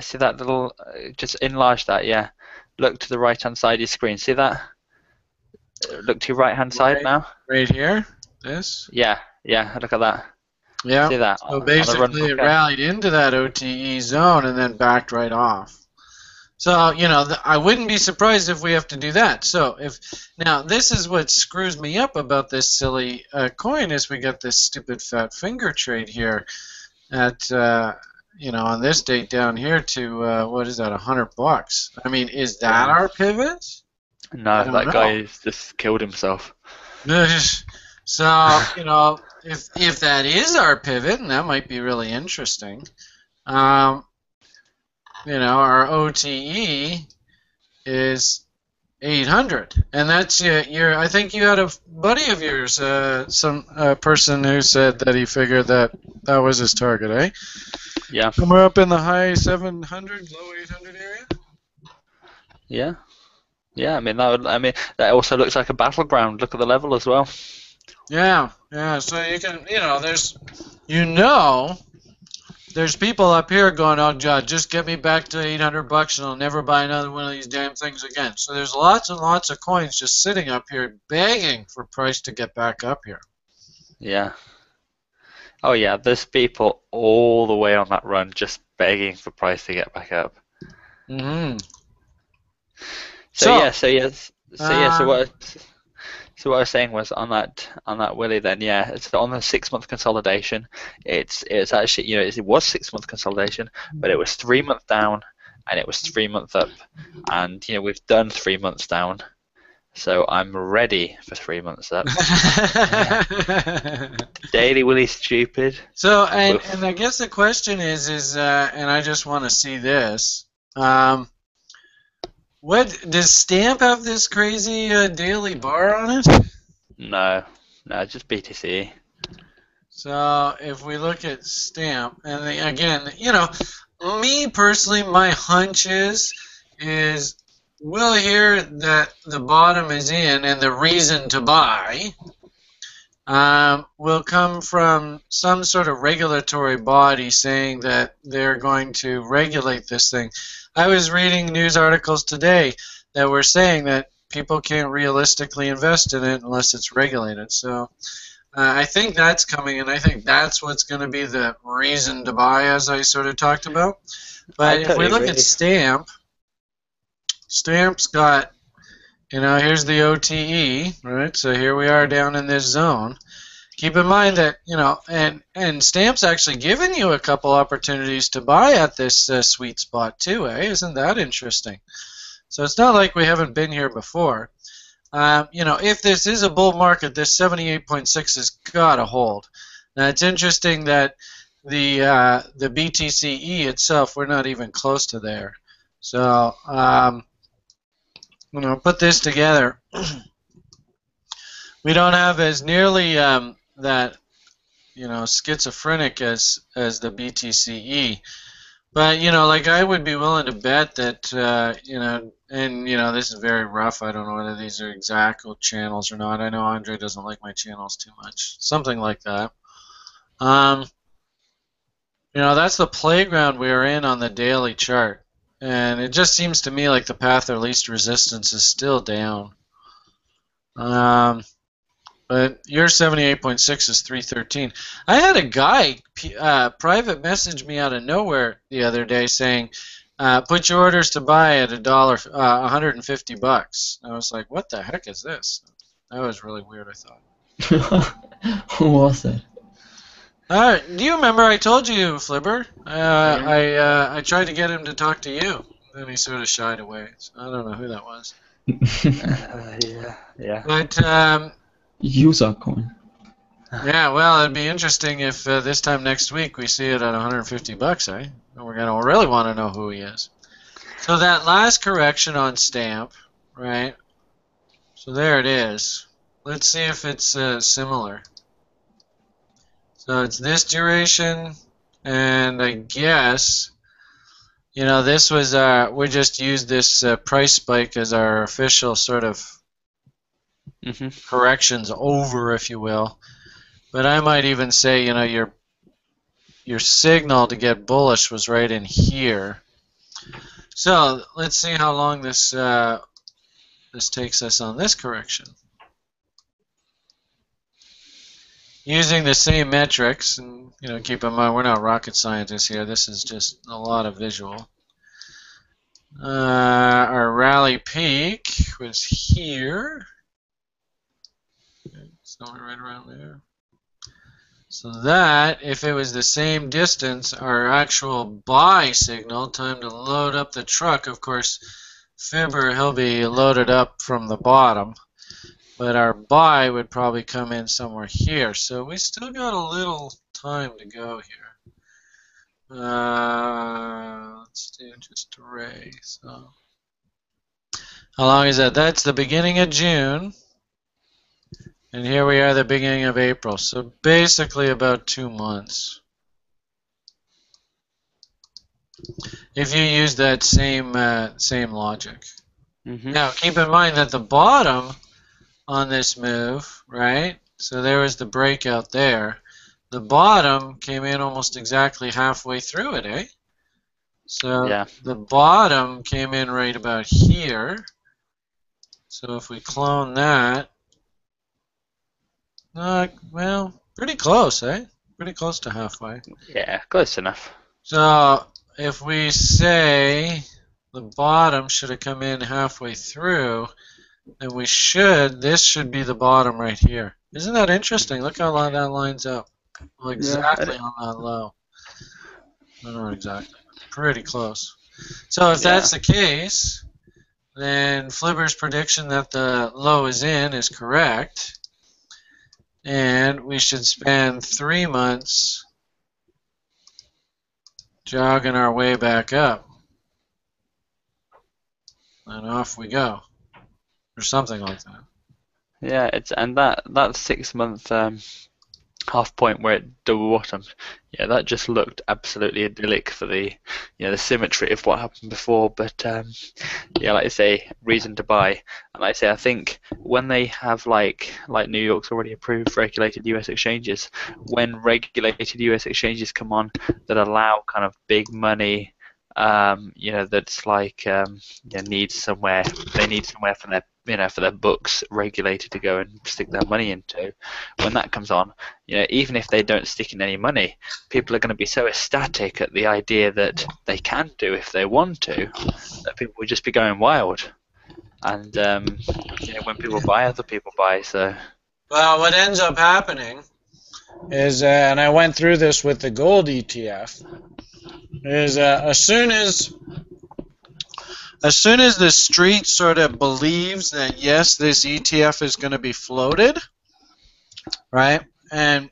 See that little? Just enlarge that. Yeah. Look to the right hand side of your screen. See that? Look to your right hand side now. Right here. This. Yeah. Yeah. Look at that. Yeah. See that? So basically, it rallied into that OTE zone and then backed right off. So, I wouldn't be surprised if we have to do that. So, now this is what screws me up about this silly coin is we got this stupid fat finger trade here at, on this date down here to, what is that, $100? I mean, is that our pivot? No, that guy just killed himself. So, if that is our pivot, and that might be really interesting, our OTE is 800, and that's I think you had a buddy of yours, some person who said that he figured that was his target, eh? Yeah. And we're up in the high 700, low 800 area. Yeah. Yeah, I mean that also looks like a battleground. Look at the level as well. Yeah, yeah. So you can, there's people up here going, oh, just get me back to 800 bucks and I'll never buy another one of these damn things again. So there's lots and lots of coins just sitting up here begging for price to get back up here. Yeah. Oh yeah, there's people all the way on that run just begging for price to get back up. Mm-hmm. So So, what I was saying was on that Willie then, yeah, it's on the 6-month consolidation. It's actually, it was 6-month consolidation, but it was 3 months down and it was 3 months up, and we've done 3 months down, so I'm ready for 3 months up. Daily Willie's stupid. So, and I guess the question is, and I just want to see this. What does Stamp have this crazy daily bar on it? No, just BTC. So if we look at Stamp, and again, me personally, my hunch is we'll hear that the bottom is in, and the reason to buy will come from some sort of regulatory body saying that they're going to regulate this thing. I was reading news articles today that were saying that people can't realistically invest in it unless it's regulated. So I think that's coming, and I think that's what's going to be the reason to buy, as I sort of talked about. But if we look at Stamp, Stamp's got, here's the OTE, right? So here we are down in this zone. Keep in mind that, and Stamp's actually given you a couple opportunities to buy at this sweet spot too, eh? Isn't that interesting? So it's not like we haven't been here before. If this is a bull market, this 78.6 has got to hold. Now it's interesting that the BTCE itself, we're not even close to there. So put this together. We don't have as nearly that schizophrenic as the BTCE, but like I would be willing to bet that and this is very rough. I don't know whether these are exact channels or not. I know Andre doesn't like my channels too much. Something like that. That's the playground we are in on the daily chart, and it just seems to me like the path of least resistance is still down. But your 78.6 is 313. I had a guy private message me out of nowhere the other day saying, put your orders to buy at $150 bucks. I was like, what the heck is this? That was really weird, I thought. Who was that? Do you remember I told you, Flibbr? I tried to get him to talk to you. Then he sort of shied away. So I don't know who that was. Yeah. But User coin. yeah, well, it'd be interesting if this time next week we see it at 150 bucks, eh? And we're gonna really want to know who he is. So that last correction on Stamp, right? So there it is. Let's see if it's similar. So it's this duration, and I guess this was we just used this price spike as our official sort of corrections over, if you will. But I might even say, your signal to get bullish was right in here. So let's see how long this takes us on this correction. Using the same metrics, and keep in mind we're not rocket scientists here. This is just a lot of visual. Our rally peak was here. Somewhere right around there. So that, if it was the same distance, our actual buy signal, time to load up the truck, of course, Flibbr, he'll be loaded up from the bottom, but our buy would probably come in somewhere here. So we still got a little time to go here. Let's do just array. So how long is that? That's the beginning of June. And here we are, the beginning of April. So basically about 2 months. If you use that same logic. Now, keep in mind that the bottom on this move, right? So there was the breakout there. The bottom came in almost exactly halfway through it, eh? So Yeah. the bottom came in right about here. So if we clone that, well, pretty close, eh? Pretty close to halfway. Yeah, close enough. So if we say the bottom should have come in halfway through, then this should be the bottom right here. Isn't that interesting? Look how long that lines up. Well, exactly on that low. Not exactly, but pretty close. So if that's the case, then Flibbr's prediction that the low is in is correct. And we should spend 3 months jogging our way back up. And off we go. Or something like that. Yeah, and that 6 month half point where it double bottomed, yeah, that just looked absolutely idyllic for the the symmetry of what happened before. But yeah, like I say, reason to buy. And like I say, I think when they have like New York's already approved regulated US exchanges, when regulated US exchanges come on that allow kind of big money, that's like needs somewhere, they need somewhere for their for their books regulated to go and stick their money into. When that comes on, even if they don't stick in any money, people are going to be so ecstatic at the idea that they can do if they want to, that people will just be going wild. And when people buy, other people buy. So, well, what ends up happening is, and I went through this with the gold ETF, is as soon as the street sort of believes that yes, this ETF is going to be floated, right? And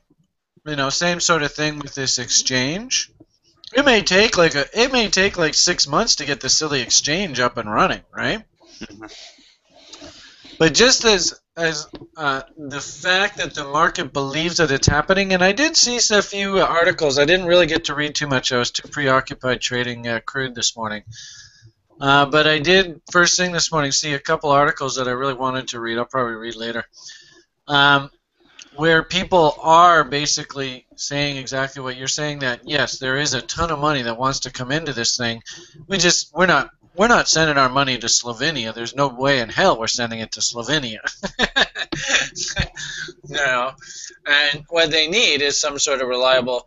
same sort of thing with this exchange. It may take like 6 months to get the silly exchange up and running, right? But just as the fact that the market believes that it's happening, and I did see a few articles. I didn't really get to read too much. I was too preoccupied trading crude this morning. But I did, first thing this morning, see a couple articles that I really wanted to read. I'll probably read later. Where people are basically saying exactly what you're saying, that yes, there is a ton of money that wants to come into this thing. We're not sending our money to Slovenia. There's no way in hell we're sending it to Slovenia. And what they need is some sort of reliable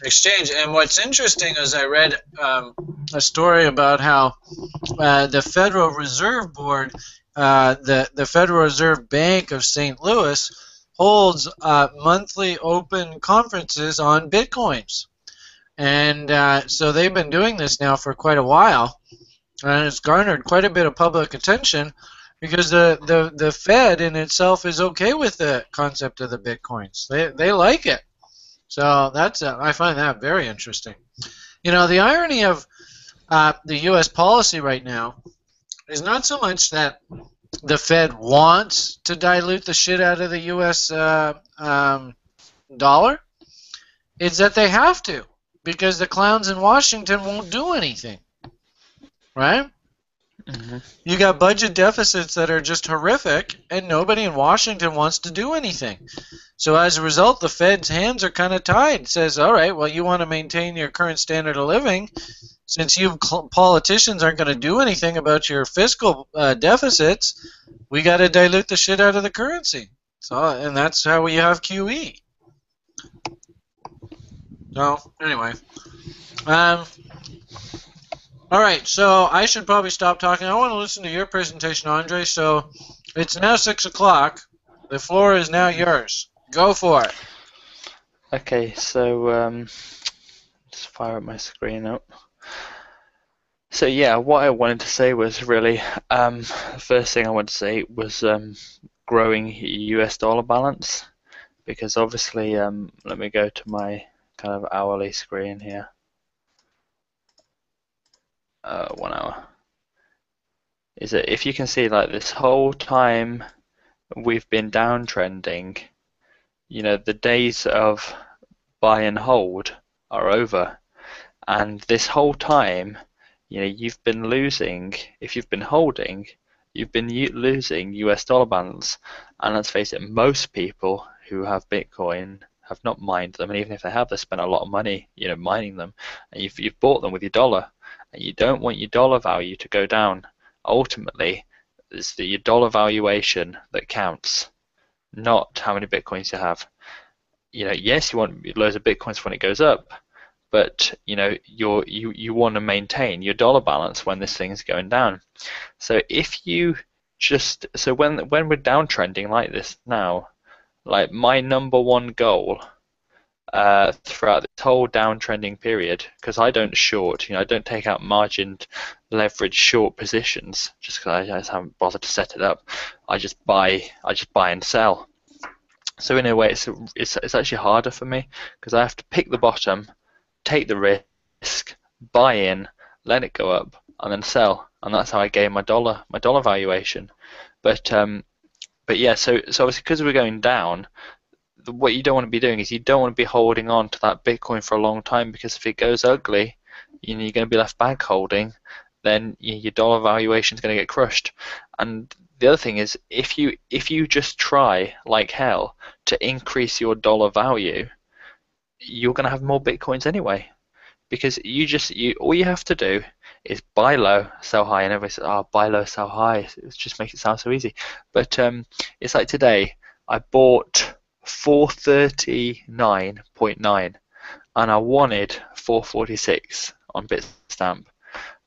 exchange. And what's interesting is I read a story about how the Federal Reserve Board, the Federal Reserve Bank of St. Louis, holds monthly open conferences on Bitcoins. And so they've been doing this now for quite a while, and it's garnered quite a bit of public attention because the Fed in itself is okay with the concept of the Bitcoins. They like it. So I find that very interesting. The irony of the U.S. policy right now is not so much that the Fed wants to dilute the shit out of the U.S. Dollar. It's that they have to, because the clowns in Washington won't do anything. Right? Mm-hmm. You got budget deficits that are just horrific, and nobody in Washington wants to do anything. So as a result, the Fed's hands are kind of tied. It says, all right, well, you want to maintain your current standard of living. Since you politicians aren't going to do anything about your fiscal deficits, we got to dilute the shit out of the currency. And that's how we have QE. So anyway, all right. So I should probably stop talking. I want to listen to your presentation, Andre. So it's now 6 o'clock. The floor is now yours. Go for it. Okay, so just fire up my screen up. So yeah, what I wanted to say was really, the first thing I wanted to say was growing US dollar balance, because obviously, let me go to my kind of hourly screen here. 1 hour. Is that if you can see, like, this whole time we've been downtrending, the days of buy and hold are over, and this whole time, you've been losing. If you've been holding, you've been losing US dollar balance. And let's face it, most people who have Bitcoin have not mined them, and even if they have, they spent a lot of money, mining them, and you've bought them with your dollar, and you don't want your dollar value to go down. Ultimately, it's your dollar valuation that counts, not how many Bitcoins you have. Yes, you want loads of Bitcoins when it goes up, but you want to maintain your dollar balance when this thing is going down. So if you when we're downtrending like this now, like my number one goal throughout this whole downtrending period, because I don't short, I don't take out margined leverage short positions just because I just haven't bothered to set it up. I just buy and sell. So in a way, it's actually harder for me because I have to pick the bottom, take the risk, buy in, let it go up, and then sell, and that's how I gain my dollar valuation. But yeah, so obviously because we're going down, what you don't want to be doing is you don't want to be holding on to that Bitcoin for a long time, because if it goes ugly, you're going to be left back holding, then your dollar valuation is going to get crushed. And the other thing is, if you just try like hell to increase your dollar value, you're going to have more Bitcoins anyway, because all you have to do is buy low, sell high, and everybody says, "Oh, buy low, sell high." It just makes it sound so easy. But it's like today, I bought 439.9, and I wanted 446 on Bitstamp,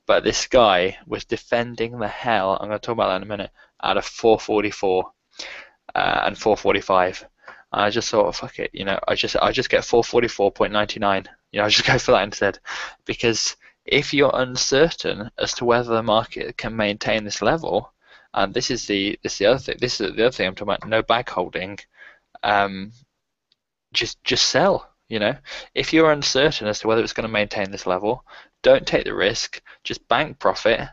but this guy was defending the hell, I'm going to talk about that in a minute, out of 444 and 445. And I just thought, fuck it, I just get 444.99. I just go for that instead, because if you're uncertain as to whether the market can maintain this level, and this is the other thing. This is the other thing I'm talking about. No bag holding. Just sell. If you're uncertain as to whether it's going to maintain this level, don't take the risk. Just bank profit.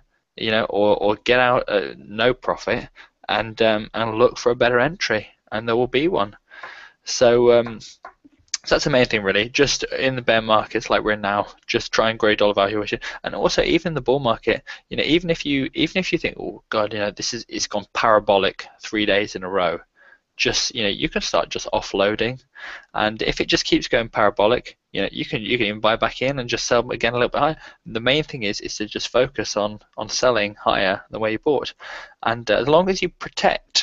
Or get out no profit, and look for a better entry, and there will be one. So that's the main thing, really. Just in the bear markets like we're in now, just try and grow dollar valuation. And also, even in the bull market, even if you think, oh god, it's gone parabolic 3 days in a row, just you can start just offloading, and if it just keeps going parabolic, you can even buy back in and just sell again a little bit higher. The main thing is to just focus on selling higher than where you bought, and as long as you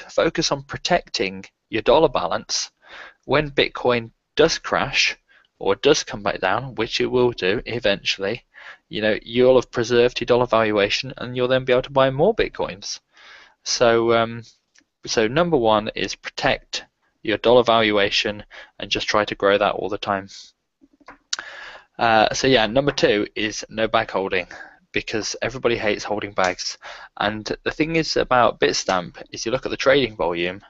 focus on protecting your dollar balance, when Bitcoin does crash or does come back down, which it will do eventually, you'll have preserved your dollar valuation, and you'll then be able to buy more Bitcoins. So number one is protect your dollar valuation and just try to grow that all the time. So yeah, number two is no bag holding, because everybody hates holding bags. And the thing is about Bitstamp is you look at the trading volume,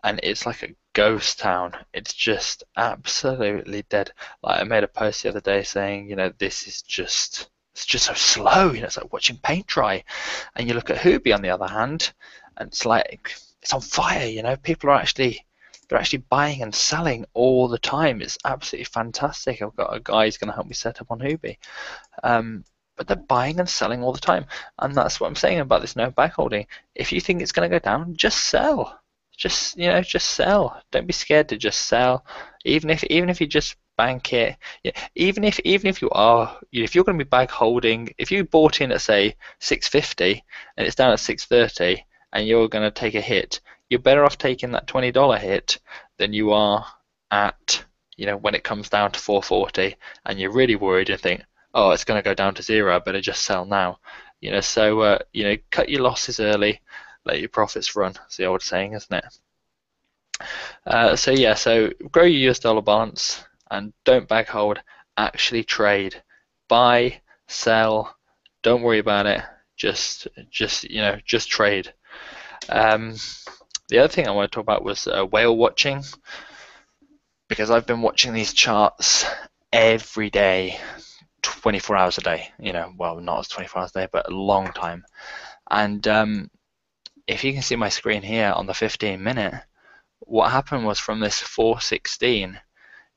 and it's like a ghost town. It's just absolutely dead. Like I made a post the other day saying, this is just so slow. It's like watching paint dry. And you look at Huobi on the other hand, and it's like it's on fire. People are actually buying and selling all the time. It's absolutely fantastic. I've got a guy who's going to help me set up on Huobi. But they're buying and selling all the time, and that's what I'm saying about this no back holding. If you think it's going to go down, just sell. Just sell. Don't be scared to just sell. Even if you just bank it. Even if you are, if you're going to be bag holding, if you bought in at say 650 and it's down at 630 and you're going to take a hit, you're better off taking that $20 hit than you are at when it comes down to 440 and you're really worried and think, oh, it's going to go down to zero, I better just sell now. So cut your losses early. Let your profits run. It's the old saying, isn't it? So grow your US dollar balance and don't bag hold. Actually trade, buy, sell. Don't worry about it. Just trade. The other thing I want to talk about was whale watching, because I've been watching these charts every day, 24 hours a day. Well, not 24 hours a day, but a long time. And if you can see my screen here on the 15-minute, what happened was from this 416,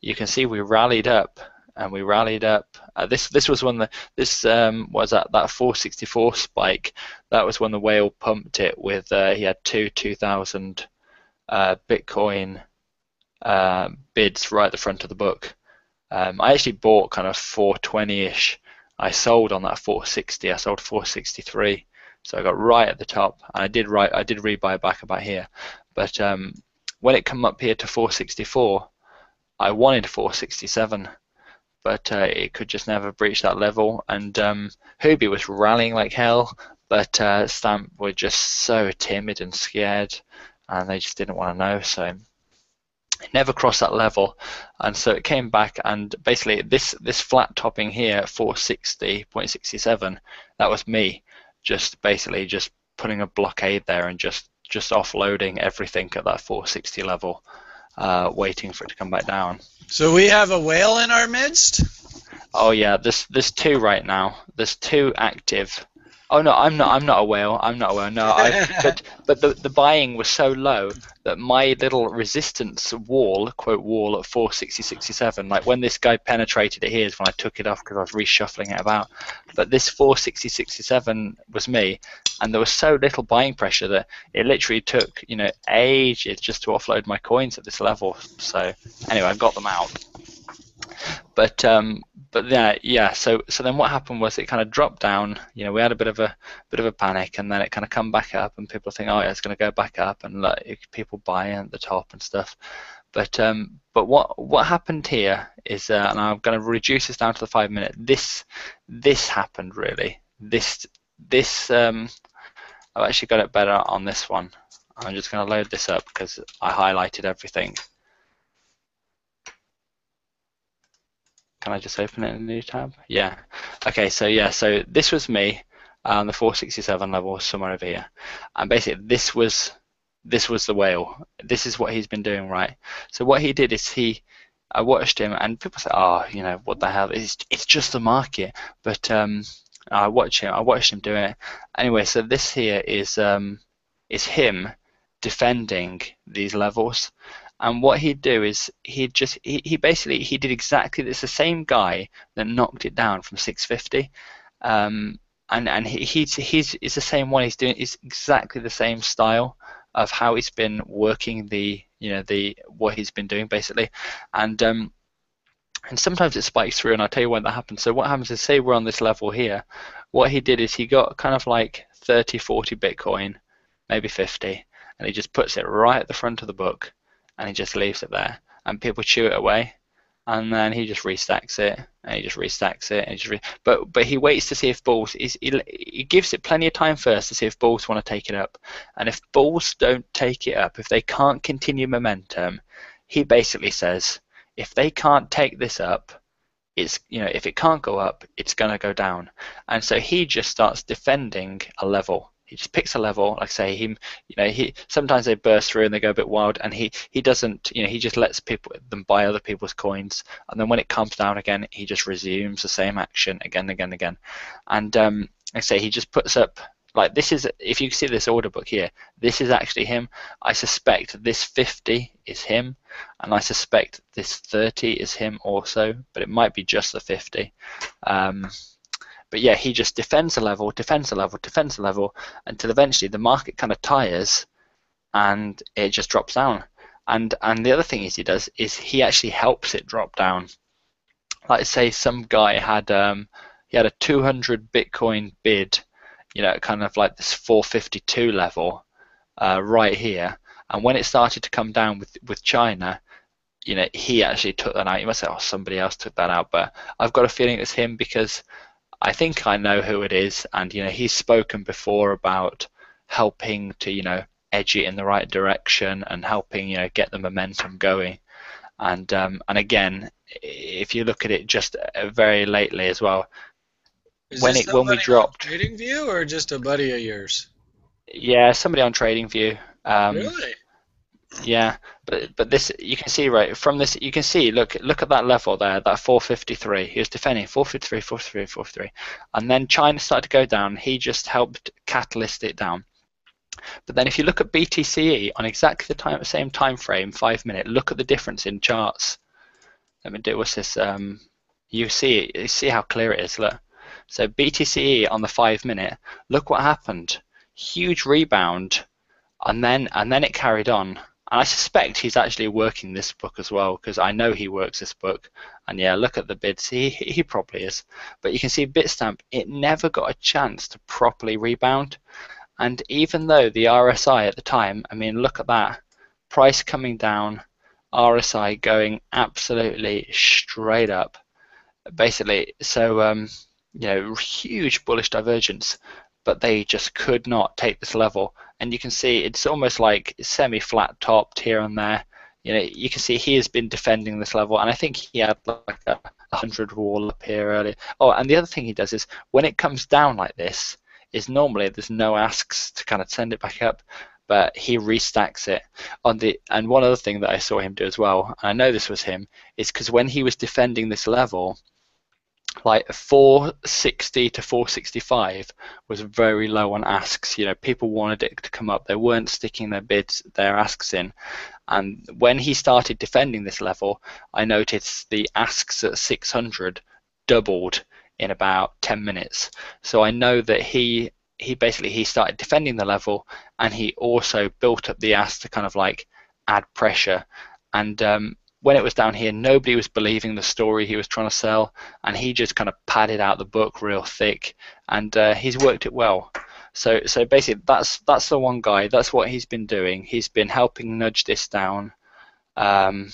you can see we rallied up and we rallied up. This was when this was at that 464 spike. That was when the whale pumped it with he had 2,000 Bitcoin bids right at the front of the book. I actually bought kind of 420-ish. I sold on that 460. I sold 463, so I got right at the top, and I did rebuy back about here. But when it come up here to 464, I wanted 467, but it could just never breach that level. And Hubi was rallying like hell, but Stamp were just so timid and scared, and they just didn't want to know. So it never crossed that level, and so it came back, and basically this flat topping here at 460.67, that was me just basically just putting a blockade there and just offloading everything at that 460 level, waiting for it to come back down. So we have a whale in our midst? Oh yeah, there's two right now. There's two active. Oh no, I'm not a whale. I'm not a whale. No, but the buying was so low that my little resistance wall, quote wall, at 460.67, like when this guy penetrated it here is when I took it off because I was reshuffling it about. But this 460.67 was me, and there was so little buying pressure that it literally took, you know, ages just to offload my coins at this level. So anyway, I got them out. But yeah. So then what happened was it kind of dropped down. You know, we had a bit of a panic, and then it kind of come back up, and people think, oh yeah, it's going to go back up, and people buy at the top and stuff. But what happened here is, and I'm going to reduce this down to the 5 minute. This happened really. I've actually got it better on this one. I'm just going to load this up because I highlighted everything. Can I just open it in a new tab? Yeah. Okay, so yeah, so this was me on the 467 level, somewhere over here. And basically this was the whale. This is what he's been doing, right? So what he did is I watched him, and people say, oh, you know, what the hell? It's just the market. But I watched him do it. Anyway, so this here is him defending these levels. And what he'd do is he did exactly, it's the same guy that knocked it down from 650, and he's the same one. He's exactly the same style of how he's been working what he's been doing basically, and sometimes it spikes through, and I'll tell you when that happens. So what happens is, say we're on this level here, what he did is he got kind of like 30, 40 Bitcoin, maybe 50, and he just puts it right at the front of the book. And he just leaves it there, and people chew it away, and then he just restacks it, and he just restacks it, and but he waits to see if bulls he gives it plenty of time first to see if bulls want to take it up, and if bulls don't take it up, if they can't continue momentum, he basically says if they can't take this up, it's, you know, if it can't go up, it's going to go down, and so he just starts defending a level. He just picks a level, like say he sometimes they burst through and they go a bit wild, and he doesn't, you know, he just lets them buy other people's coins, and then when it comes down again, he just resumes the same action again and again and again. And I say he just puts up, like, this is, if you see this order book here, this is actually him. I suspect this 50 is him, and I suspect this 30 is him also, but it might be just the 50. But yeah, he just defends the level until eventually the market kind of tires and it just drops down. And the other thing he does is he actually helps it drop down. Like say some guy had he had a 200 Bitcoin bid, you know, kind of like this 452 level right here. And when it started to come down with China, you know, he actually took that out. You must say, oh, somebody else took that out, but I've got a feeling it's him because I think I know who it is, and you know, he's spoken before about helping to, you know, edge it in the right direction and helping, you know, get the momentum going. And again, if you look at it just very lately as well, when we dropped, on TradingView or just a buddy of yours? Yeah, somebody on TradingView. Really? Yeah, but this, you can see right from this, you can see, look at that level there, that 453. He was defending 453, and then China started to go down. He just helped catalyst it down. But then if you look at BTCE on exactly the same time frame, 5 minute, look at the difference in charts. Let me do, what's this? You see how clear it is. Look, so BTCE on the 5-minute. Look what happened. Huge rebound, and then it carried on. And I suspect he's actually working this book as well, because I know he works this book. And yeah, look at the bids. He probably is. But you can see Bitstamp, it never got a chance to properly rebound. And even though the RSI at the time, I mean, look at that. Price coming down, RSI going absolutely straight up. Basically, so you know, huge bullish divergence, but they just could not take this level. And you can see it's almost like semi-flat topped here and there. You know, you can see he has been defending this level, and I think he had like a 100 wall up here earlier. Oh, and the other thing he does is when it comes down like this, is normally there's no asks to kind of send it back up, but he restacks it on the. And one other thing that I saw him do as well, and I know this was him, is because when he was defending this level, like 460 to 465 was very low on asks. You know, people wanted it to come up. They weren't sticking their asks in. And when he started defending this level, I noticed the asks at 600 doubled in about 10 minutes. So I know that he basically started defending the level, and he also built up the ask to kind of like add pressure. And when it was down here, nobody was believing the story he was trying to sell, and he just kind of padded out the book real thick, and he's worked it well. So basically, that's the one guy. That's what he's been doing. He's been helping nudge this down. I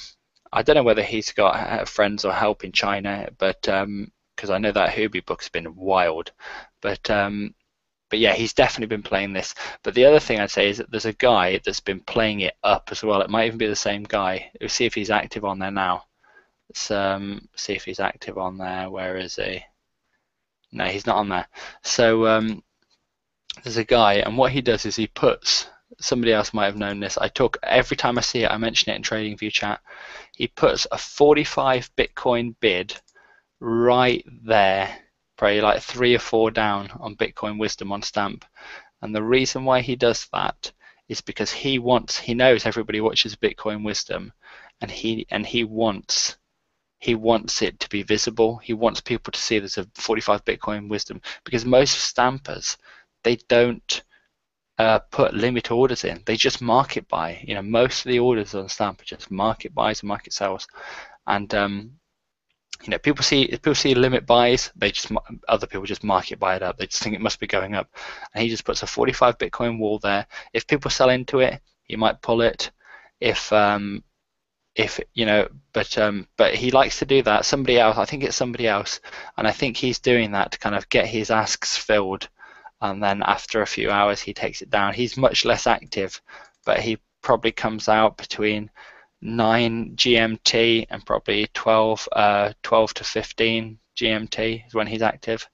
don't know whether he's got friends or help in China, but because I know that Hubi book's been wild, but yeah, he's definitely been playing this. But the other thing I'd say is that there's a guy that's been playing it up as well. It might even be the same guy. We'll see if he's active on there now. Let's see if he's active on there. Where is he? No, he's not on there. So there's a guy, and what he does is he puts, somebody else might have known this, every time I see it, I mention it in TradingView chat, he puts a 45 Bitcoin bid right there, probably like 3 or 4 down on Bitcoin Wisdom on Stamp. And the reason why he does that is because he knows everybody watches Bitcoin Wisdom, and he wants it to be visible. He wants people to see there's a 45 Bitcoin Wisdom, because most stampers, they don't put limit orders in. They just market buy. You know, most of the orders on Stamp are just market buys and market sells. And you know, people see limit buys, other people just market buy it up. They just think it must be going up, and he just puts a 45 Bitcoin wall there. If people sell into it, he might pull it. If you know, but he likes to do that. Somebody else, I think it's somebody else, and I think he's doing that to kind of get his asks filled, and then after a few hours he takes it down. He's much less active, but he probably comes out between 9 GMT and probably 12 to 15 GMT is when he's active.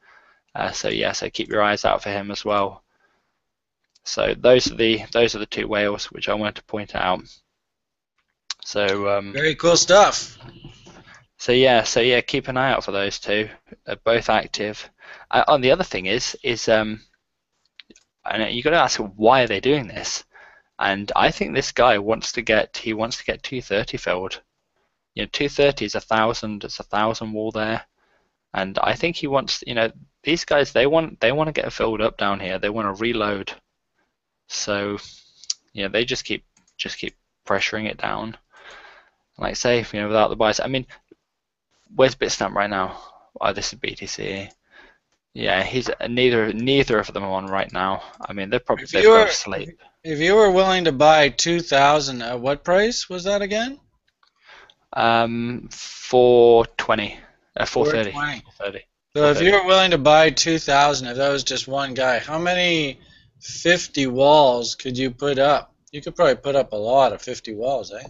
So yeah, so keep your eyes out for him as well. So those are the 2 whales which I wanted to point out. So very cool stuff. So yeah, keep an eye out for those 2. Both active. And the other thing is and you got to ask, why are they doing this? And I think this guy wants to get 230 filled. You know, 230 is 1,000. It's 1,000 wall there, and I think he wants. You know, these guys, they want to get filled up down here. They want to reload. So yeah, they just keep pressuring it down. Like I say, you know, without the buys. I mean, where's Bitstamp right now? Oh, this is BTC. Yeah, he's neither of them are on right now. I mean, they've got to sleep. If you were willing to buy 2,000, at what price was that again? 420, 430. 430. So if you were willing to buy 2,000, if that was just one guy, how many 50 walls could you put up? You could probably put up a lot of 50 walls, eh?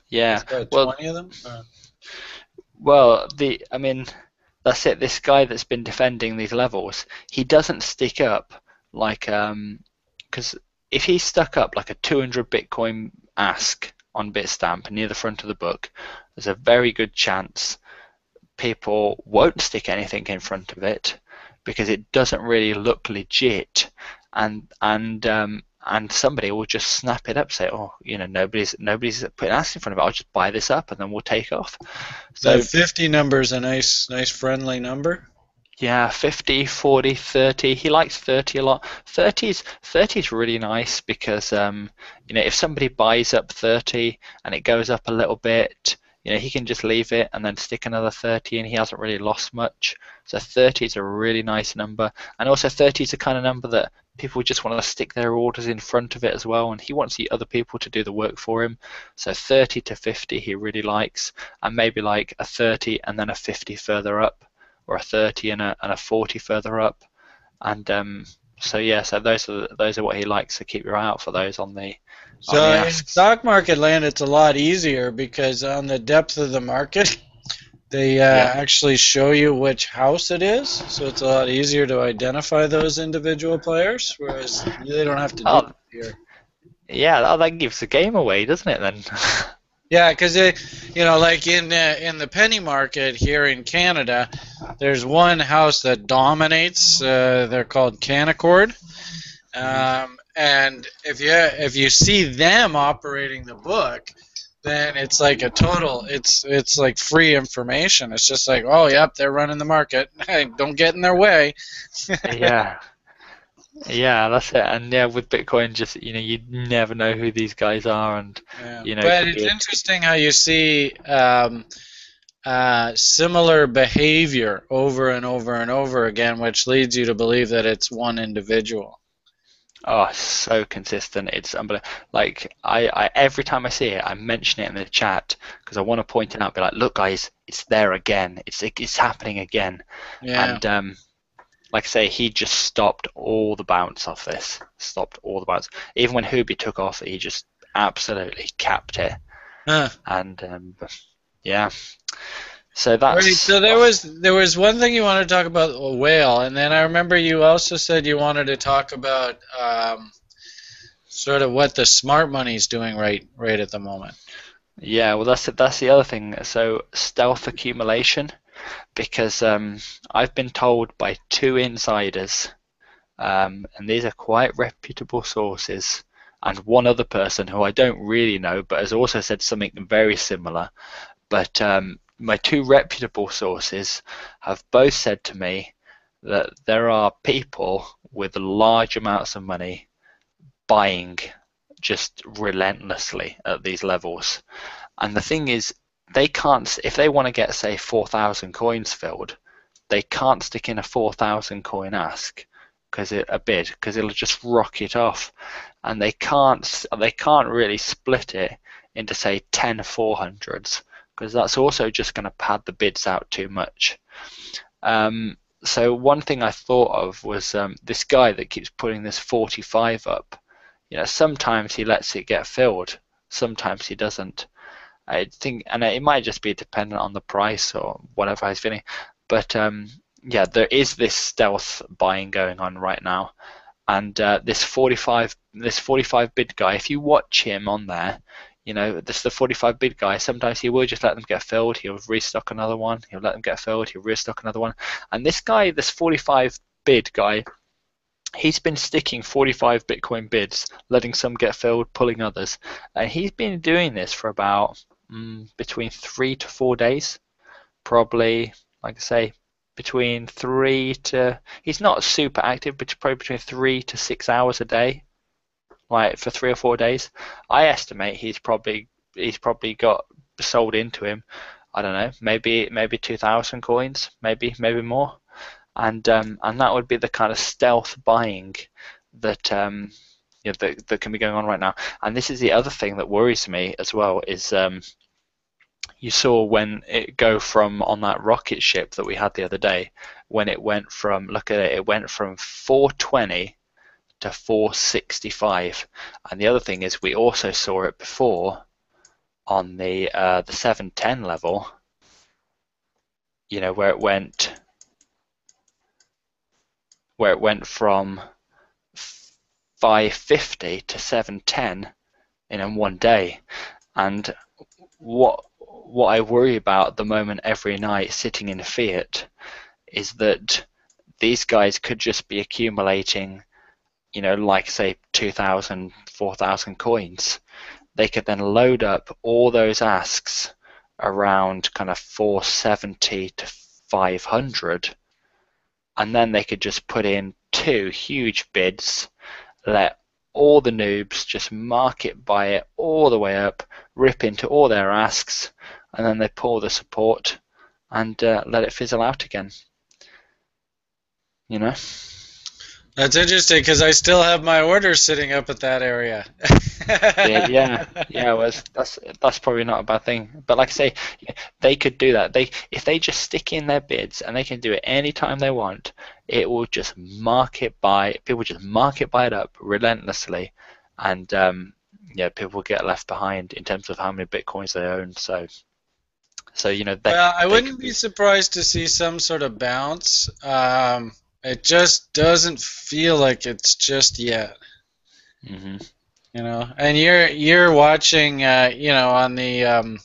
Yeah. Well, 20 of them. Well, I mean, that's it. This guy that's been defending these levels, he doesn't stick up like because if he stuck up like a 200 Bitcoin ask on Bitstamp near the front of the book, there's a very good chance people won't stick anything in front of it because it doesn't really look legit, and and somebody will just snap it up, say, oh, you know, nobody's putting an ask in front of it. I'll just buy this up, and then we'll take off. So That 50 number is a nice friendly number. yeah, 50, 40, 30. He likes 30 a lot. 30's really nice because you know, if somebody buys up 30 and it goes up a little bit, you know, he can just leave it and then stick another 30 and he hasn't really lost much. So 30 is a really nice number, and also 30 is the kind of number that people just want to stick their orders in front of it as well, and he wants the other people to do the work for him. So 30 to 50 he really likes, and maybe like a 30 and then a 50 further up, or a 30 and a 40 further up, and so yeah, so those are what he likes. So keep your eye out for those on the So in asks. stock market land, it's a lot easier because on the depth of the market, they actually show you which house it is. So it's a lot easier to identify those individual players, whereas they don't have to do it here. Yeah, that gives the game away, doesn't it then? Yeah, because you know, like in the penny market here in Canada, there's one house that dominates. They're called Canaccord, and if you see them operating the book, then it's like a total. It's like free information. It's just like, oh, yep, they're running the market. Hey, don't get in their way. Yeah. Yeah, that's it. And yeah, with Bitcoin, just, you know, you never know who these guys are, and Yeah. you know, But it's interesting how you see similar behavior over and over and over again, which leads you to believe that it's one individual. oh, so consistent. It's unbelievable. Like I every time I see it, I mention it in the chat because I want to point it out. Be like, look, guys, it's there again. It's happening again. Yeah. And like I say, he just stopped all the bounce off this. Stopped all the bounce. Even when Hubi took off, he just absolutely capped it. Huh. And yeah. So that's Right, so there was one thing you wanted to talk about, a whale, and then I remember you also said you wanted to talk about sort of what the smart money's doing right at the moment. yeah. Well, that's the other thing. So stealth accumulation, because I've been told by two insiders, and these are quite reputable sources, and one other person who I don't really know, but has also said something very similar. But my two reputable sources have both said to me that there are people with large amounts of money buying just relentlessly at these levels. And the thing is, they can't, if they want to get, say, 4,000 coins filled, they can't stick in a 4,000 coin ask because it'll just rocket off, and they can't really split it into, say, 10 400s, because that's also just going to pad the bids out too much. So one thing I thought of was this guy that keeps putting this 45 up. You know, sometimes he lets it get filled, sometimes he doesn't. I think, and it might just be dependent on the price or whatever he's feeling. But yeah, there is this stealth buying going on right now, and this 45 bid guy. If you watch him on there, you know, the 45 bid guy. Sometimes he will just let them get filled. He'll restock another one. He'll let them get filled. He'll restock another one. And this guy, this 45 bid guy, he's been sticking 45 Bitcoin bids, letting some get filled, pulling others, and he's been doing this for about between 3 to 4 days, probably. Like I say, between 3 to, he's not super active, but probably between 3 to 6 hours a day, like for 3 or 4 days. I estimate he's probably got sold into him, I don't know, maybe 2,000 coins, maybe more. And that would be the kind of stealth buying that you know, that can be going on right now. And this is the other thing that worries me as well, is you saw when it go from, on that rocket ship that we had the other day, when it went from, look at it, it went from 420 to 465. And the other thing is, we also saw it before on the 710 level, you know, where it went from 550 to 710 in one day. And what I worry about at the moment every night sitting in fiat is that these guys could just be accumulating like say 2,000, 4,000 coins, they could then load up all those asks around kind of 470 to 500, and then they could just put in 2 huge bids, let all the noobs just market buy it all the way up, rip into all their asks, and then they pull the support and let it fizzle out again. That's interesting because I still have my orders sitting up at that area. Yeah. Well, that's probably not a bad thing. But like I say, they could do that. If they just stick in their bids, and they can do it anytime they want, it will just market buy. People just market buy it up relentlessly, and people will get left behind in terms of how many bitcoins they own. So well, I wouldn't be surprised to see some sort of bounce. It just doesn't feel like it's just yet. Mm-hmm. And you're watching, on the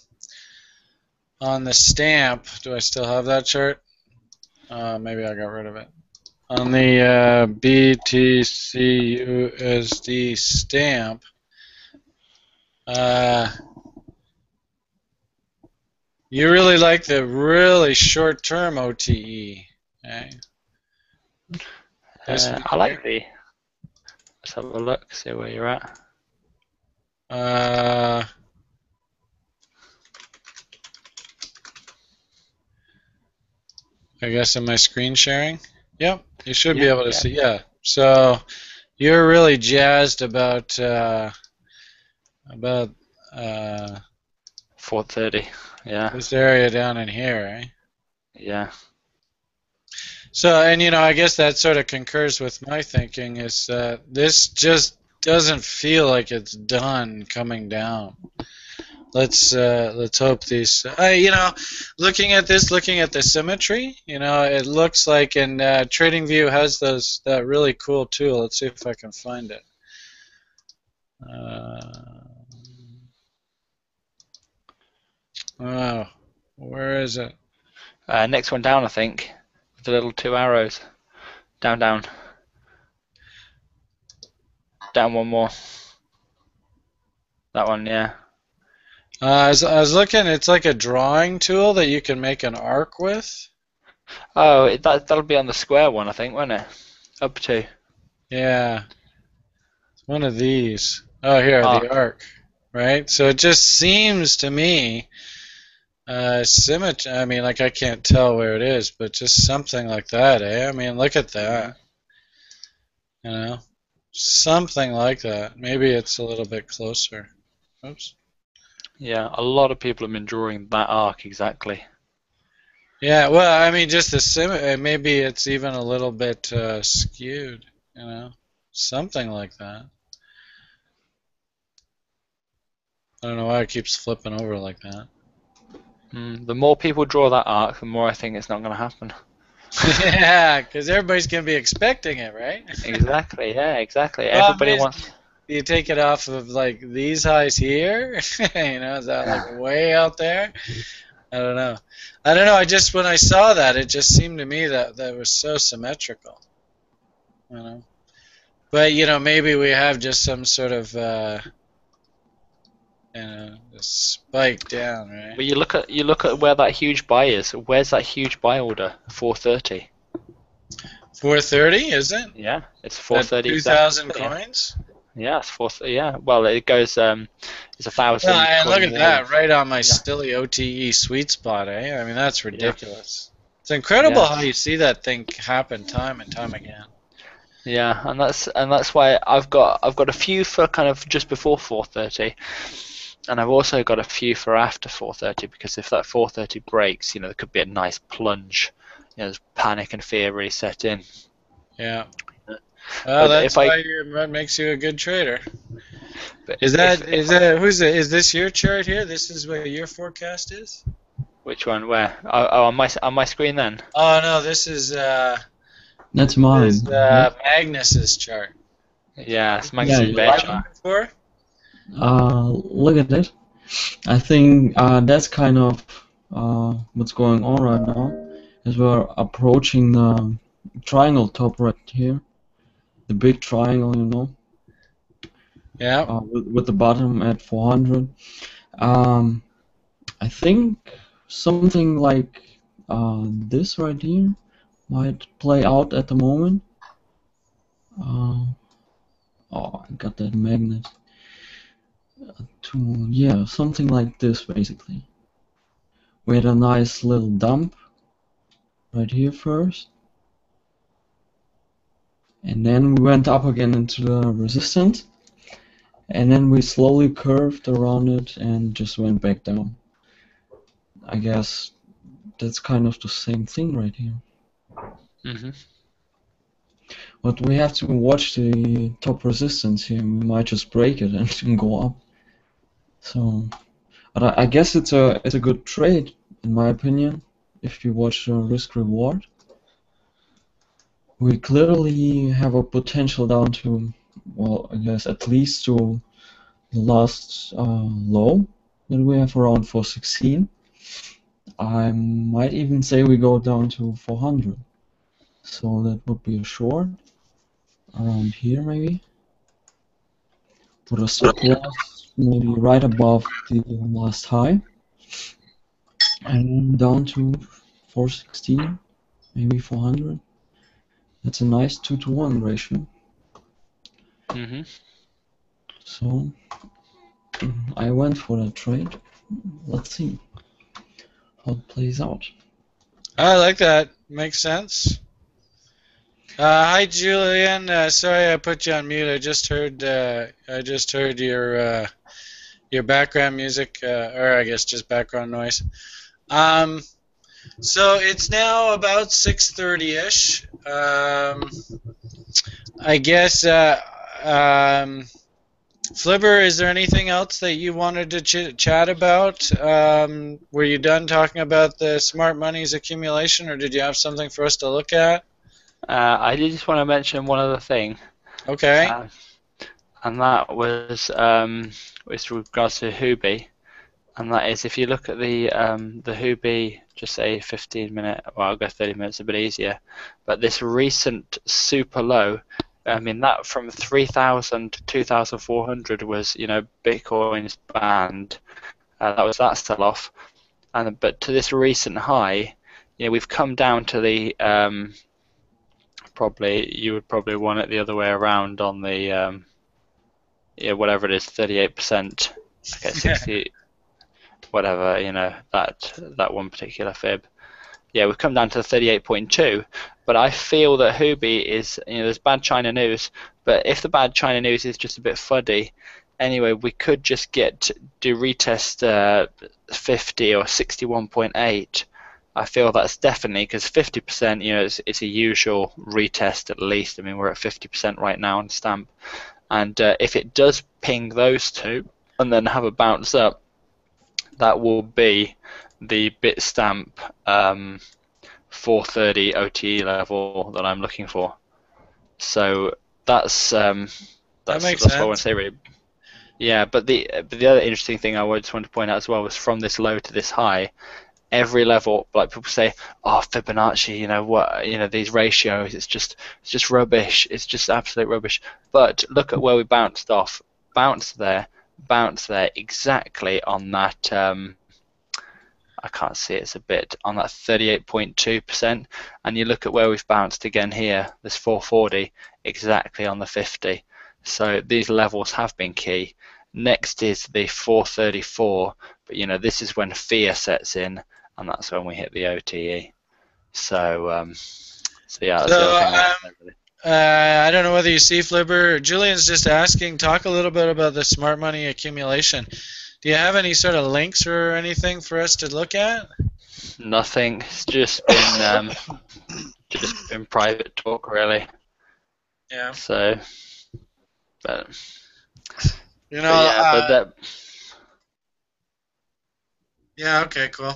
stamp. Do I still have that chart? Maybe I got rid of it. On the BTC/USD stamp, you really like the really short-term OTE. Okay? I like the. Let's have a look, see where you're at. I guess am I screen sharing? Yep, you should be able to see. Yeah, so you're really jazzed about 430. Yeah. This area down in here, eh? Yeah. So, and I guess that sort of concurs with my thinking, is that this just doesn't feel like it's done coming down. Let's hope these. Looking at the symmetry, it looks like, and TradingView has that really cool tool. Let's see if I can find it. Oh, where is it? Next one down, I think. The little 2 arrows. Down. Down one more. That one, yeah. I was looking. It's like a drawing tool that you can make an arc with. Oh, that'll be on the square one, I think, won't it? Up to. Yeah. It's one of these. Oh, here, the arc. Right? So it just seems to me, symmetry. I mean, like, I can't tell where it is, but just something like that, eh? I mean, look at that. Something like that. Maybe it's a little bit closer. Oops. Yeah, a lot of people have been drawing that arc exactly. Yeah, well, I mean, just maybe it's even a little bit skewed, something like that. I don't know why it keeps flipping over like that. The more people draw that arc, the more I think it's not going to happen. Yeah, because everybody's going to be expecting it, right? Exactly, yeah, exactly. Everybody wants... Do you take it off of, like, these highs here? Is that, like, way out there? I don't know. When I saw that, it just seemed to me that was so symmetrical. But, maybe we have just some sort of, spike down, right? But you look at where that huge buy is. Where's that huge buy order? 430. 430, is it? Yeah, it's 430. 2,000 coins? Yeah, it's 430. Yeah, well, it goes. It's 1,000. And look at that, right on my Stilly OTE sweet spot, eh? I mean, that's ridiculous. Yeah. It's incredible how you see that thing happen time and time again. Yeah, and that's why I've got a few for kind of just before 430. And I've also got a few for after 430, because if that 430 breaks, there could be a nice plunge. There's panic and fear really set in. Yeah. Well, that's that makes you a good trader. Is this your chart here? This is where your forecast is? Which one? Where? Oh, on my screen then? Oh no, this is that's mine. This is Magnus's chart. Yeah, it's Magnus's bear chart. Look at it. I think that's kind of what's going on right now, as we're approaching the triangle top right here. the big triangle, you know, Yeah. with the bottom at 400. I think something like this right here might play out at the moment. Oh, I got that magnet. Yeah, something like this basically. We had a nice little dump right here first, and then we went up again into the resistance, and then we slowly curved around it and just went back down. I guess that's kind of the same thing right here. Mm-hmm. But we have to watch the top resistance here. We might just break it and go up. So, but I guess it's a good trade in my opinion. If you watch the risk reward, we clearly have a potential down to, well, I guess at least to the last low that we have around 416. I might even say we go down to 400. So that would be a short around here maybe. Put a stop loss maybe right above the last high. And down to 416, maybe 400. That's a nice 2-to-1 ratio. Mm-hmm. So I went for that trade. Let's see how it plays out. I like that. Makes sense. Hi, Julian. Sorry I put you on mute. I just heard your background music, or I guess just background noise. So it's now about 6:30ish. I guess. Flibbr, is there anything else that you wanted to chat about? Were you done talking about the smart money's accumulation, or did you have something for us to look at? I did just want to mention one other thing. Okay. And that was with regards to Hubi, and that is if you look at the Hubi, just say 15-minute, well, I'll go 30 minutes, a bit easier, but this recent super low, I mean, that from 3,000 to 2,400 was, Bitcoin's banned. That was that sell-off, but to this recent high, we've come down to the you would probably want it the other way around on the whatever it is, 38%, okay, 60, whatever, that one particular fib. Yeah, we've come down to 38.2, but I feel that Hubi is, there's bad China news, but if the bad China news is just a bit fuddy, anyway, we could just do retest 50 or 61.8. I feel that's definitely, because 50%, it's a usual retest at least. I mean, we're at 50% right now on Stamp. And if it does ping those two and then have a bounce up, that will be the Bitstamp 430 OTE level that I'm looking for. So that's that makes what sense. I want to say, really. Yeah, but the other interesting thing I just wanted to point out as well was from this low to this high, every level, like people say, oh, Fibonacci, these ratios, it's just rubbish, it's just absolute rubbish. But look at where we bounced off, bounce there, exactly on that. I can't see it's a bit on that 38.2%, and you look at where we've bounced again here, this 440, exactly on the 50. So these levels have been key. Next is the 434, but this is when fear sets in, and that's when we hit the OTE. So yeah, that's the other thing. Really. I don't know whether you see Flibbr. Julian's just asking, talk a little bit about the smart money accumulation. Do you have any sort of links or anything for us to look at? Nothing. It's just been private talk, really. Yeah. So, but yeah. Okay. Cool.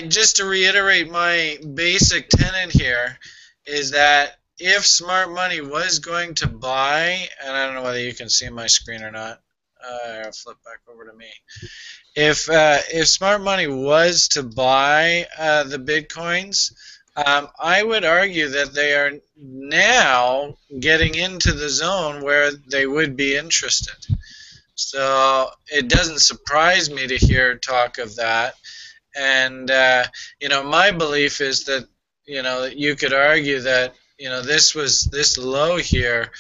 Just to reiterate my basic tenet here is that if smart money was going to buy, and I don't know whether you can see my screen or not, I'll flip back over to me. If smart money was to buy the Bitcoins, I would argue that they are now getting into the zone where they would be interested. So it doesn't surprise me to hear talk of that. And my belief is that you could argue that this low here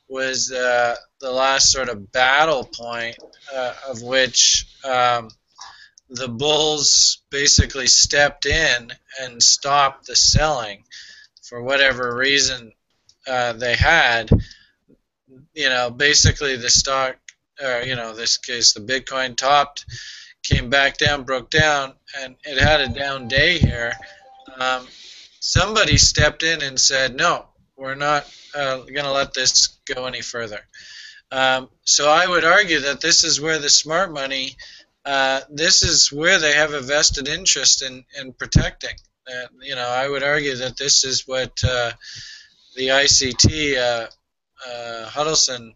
was the last sort of battle point of which the bulls basically stepped in and stopped the selling for whatever reason they had. Basically the stock, this case the Bitcoin topped, came back down, broke down, and it had a down day here. Somebody stepped in and said, no, we're not going to let this go any further. So I would argue that this is where the smart money, this is where they have a vested interest in protecting. I would argue that this is what the ICT, Huddleston,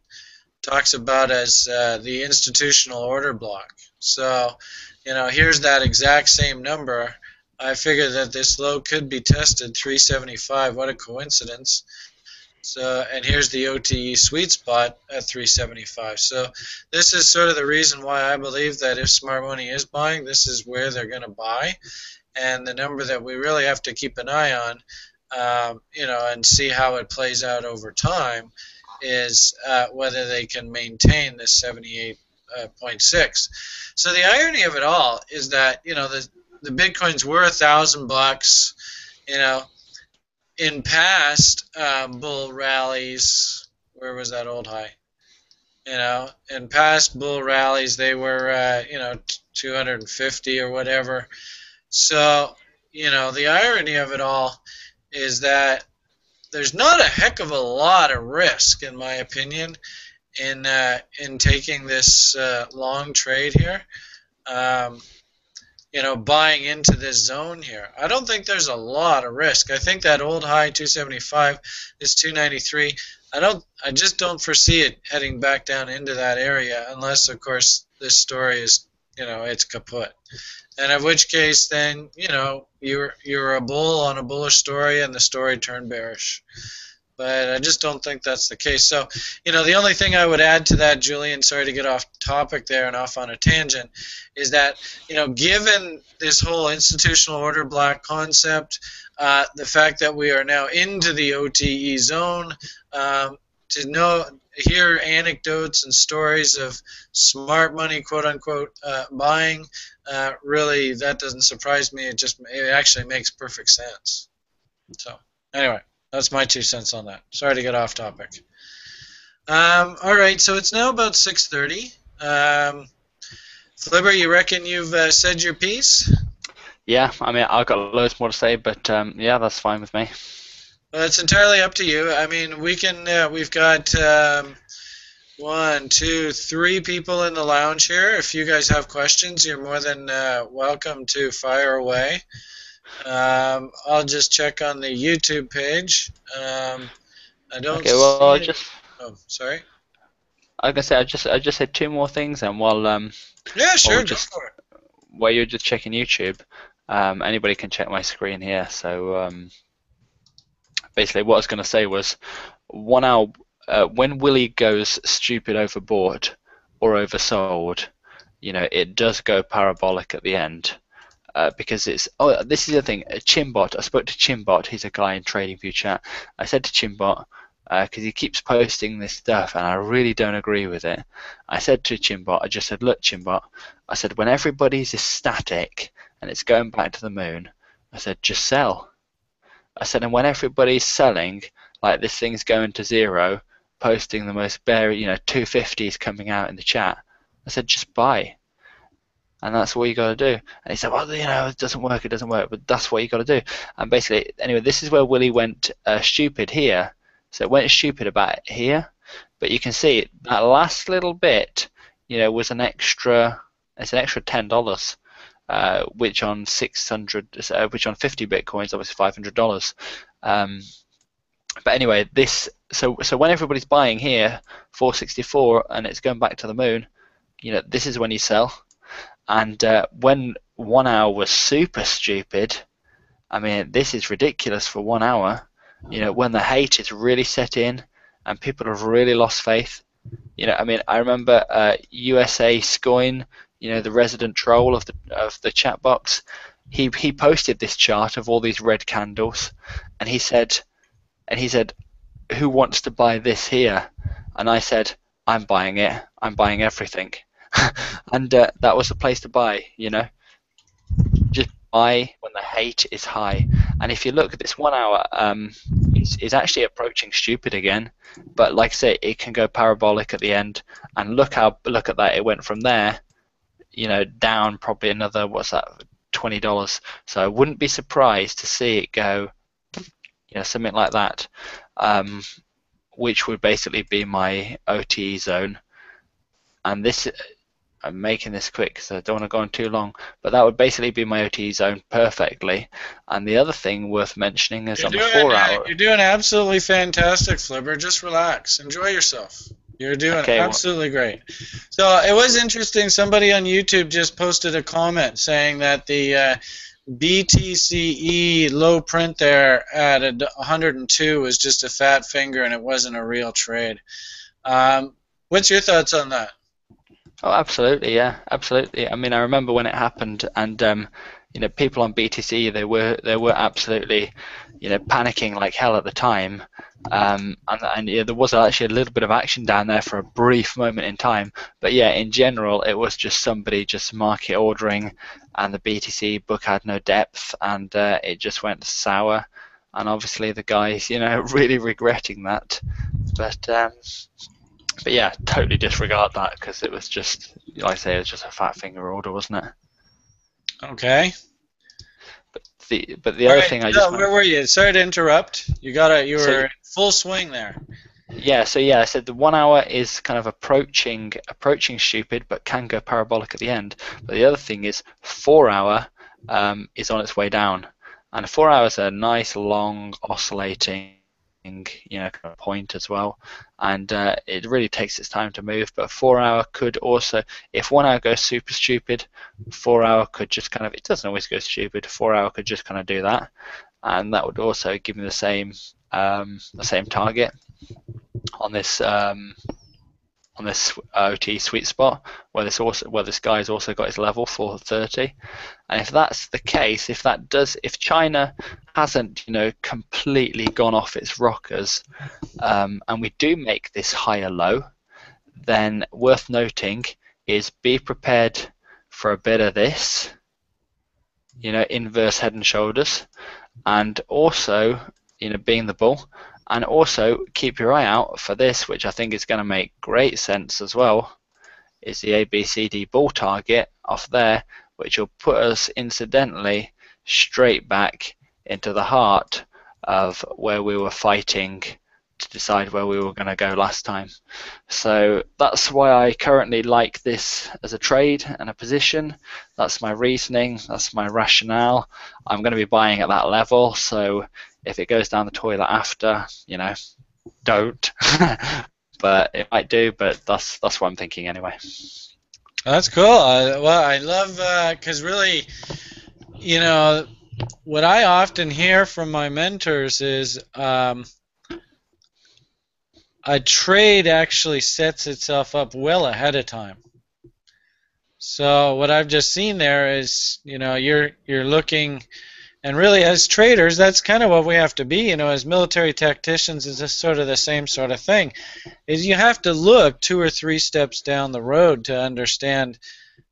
talks about as the institutional order block. So, here's that exact same number. I figure that this low could be tested, 375. What a coincidence. So, and here's the OTE sweet spot at 375. So this is sort of the reason why I believe that if smart money is buying, this is where they're going to buy. And the number that we really have to keep an eye on, and see how it plays out over time, is whether they can maintain this 78.6. So the irony of it all is that the Bitcoins were $1,000. In past bull rallies, where was that old high? In past bull rallies they were 250 or whatever. So the irony of it all is that there's not a heck of a lot of risk, in my opinion, in taking this long trade here. Buying into this zone here. I don't think there's a lot of risk. I think that old high 275 is 293. I just don't foresee it heading back down into that area unless, of course, this story is, it's kaput. And in which case, then, you're a bull on a bullish story and the story turned bearish. But I just don't think that's the case. So, the only thing I would add to that, Julian, sorry to get off topic there and off on a tangent, is that, given this whole institutional order block concept, the fact that we are now into the OTE zone, to hear anecdotes and stories of smart money, quote unquote, buying, really, that doesn't surprise me. It actually makes perfect sense. So, anyway. That's my 2 cents on that. Sorry to get off topic. All right, so it's now about 6:30. Flibbr, you reckon you've said your piece? Yeah, I mean, I've got loads more to say, but yeah, that's fine with me. Well, it's entirely up to you. I mean, we can. We've got 1, 2, 3 people in the lounge here. If you guys have questions, you're more than welcome to fire away. I'll just check on the YouTube page. I don't. Okay, well, Oh, sorry. I was gonna say I just said 2 more things, and while yeah, sure, go for it. While you're just checking YouTube, anybody can check my screen here. So basically, what I was gonna say was 1 hour when Willie goes stupid overbought or oversold, it does go parabolic at the end. Because it's this is the thing. Chimbot. I spoke to Chimbot. He's a guy in TradingView chat. I said to Chimbot because he keeps posting this stuff, and I really don't agree with it. I said to Chimbot, I just said, look, Chimbot. I said, when everybody's estatic and it's going back to the moon, I said, just sell. I said, and when everybody's selling, like this thing's going to zero, posting the most bare, 250s coming out in the chat, I said, just buy. And that's what you got to do. And he said, well, it doesn't work, but that's what you got to do. And basically, anyway, this is where Willie went stupid here. So it went stupid about here, but you can see that last little bit, was an extra. It's an extra $10, which on 600, which on 50 bitcoins, obviously $500. But anyway, so when everybody's buying here, 464, and it's going back to the moon, this is when you sell. And when 1 hour was super stupid, I mean, this is ridiculous for 1 hour. You know, when the hate is really set in and people have really lost faith. You know, I mean, I remember USA Scoin, you know, the resident troll of the chat box. He posted this chart of all these red candles, and he said, who wants to buy this here? And I said, I'm buying it. I'm buying everything. And that was the place to buy. You know, just buy when the hate is high. And if you look at this 1 hour, it's actually approaching stupid again. But like I say, it can go parabolic at the end. And look at that. It went from there, you know, down probably another, what's that, $20. So I wouldn't be surprised to see it go, you know, something like that, which would basically be my OTE zone. And this, I'm making this quick because I don't want to go on too long, but that would basically be my OTE zone perfectly. And the other thing worth mentioning is on the 4 hour. You're doing absolutely fantastic, Flibbr. Just relax. Enjoy yourself. You're doing absolutely great. So it was interesting. Somebody on YouTube just posted a comment saying that the BTCE low print there at 102 was just a fat finger and it wasn't a real trade. What's your thoughts on that? Oh, absolutely, yeah, absolutely. I mean, I remember when it happened, and you know, people on BTC they were absolutely, you know, panicking like hell at the time, and yeah, there was actually a little bit of action down there for a brief moment in time. But yeah, in general, it was just somebody just market ordering, and the BTC book had no depth, and it just went sour. And obviously, the guys, you know, really regretting that, But yeah, totally disregard that because it was just, like I say, it was just a fat finger order, wasn't it? Okay. But the other thing I just where were you? Sorry to interrupt. You were in full swing there. Yeah. So yeah, I said the 1 hour is kind of approaching stupid, but can go parabolic at the end. But the other thing is 4 hour is on its way down, and 4 hours are a nice long oscillating, you know, kind of point as well, and it really takes its time to move. But 4 hour could also, if 1 hour goes super stupid, 4 hour could just kind of, it doesn't always go stupid, 4 hour could just kind of do that, and that would also give me the same target on this OT sweet spot where this guy's also got his level 430. And if that's the case, if China hasn't, you know, completely gone off its rockers, and we do make this higher low, then worth noting is be prepared for a bit of this, you know, inverse head and shoulders, and also, you know, being the bull. And also keep your eye out for this, which I think is going to make great sense as well, is the ABCD bull target off there, which will put us incidentally straight back into the heart of where we were fighting to decide where we were going to go last time. So that's why I currently like this as a trade and a position. That's my reasoning, that's my rationale. I'm going to be buying at that level, so if it goes down the toilet after, you know, don't. But it might do, but that's what I'm thinking anyway. That's cool. Well, I love, because really, you know, what I often hear from my mentors is a trade actually sets itself up well ahead of time. So what I've just seen there is, you know, you're looking. And really, as traders, that's kind of what we have to be. You know, as military tacticians, is this sort of the same sort of thing. Is you have to look 2 or 3 steps down the road to understand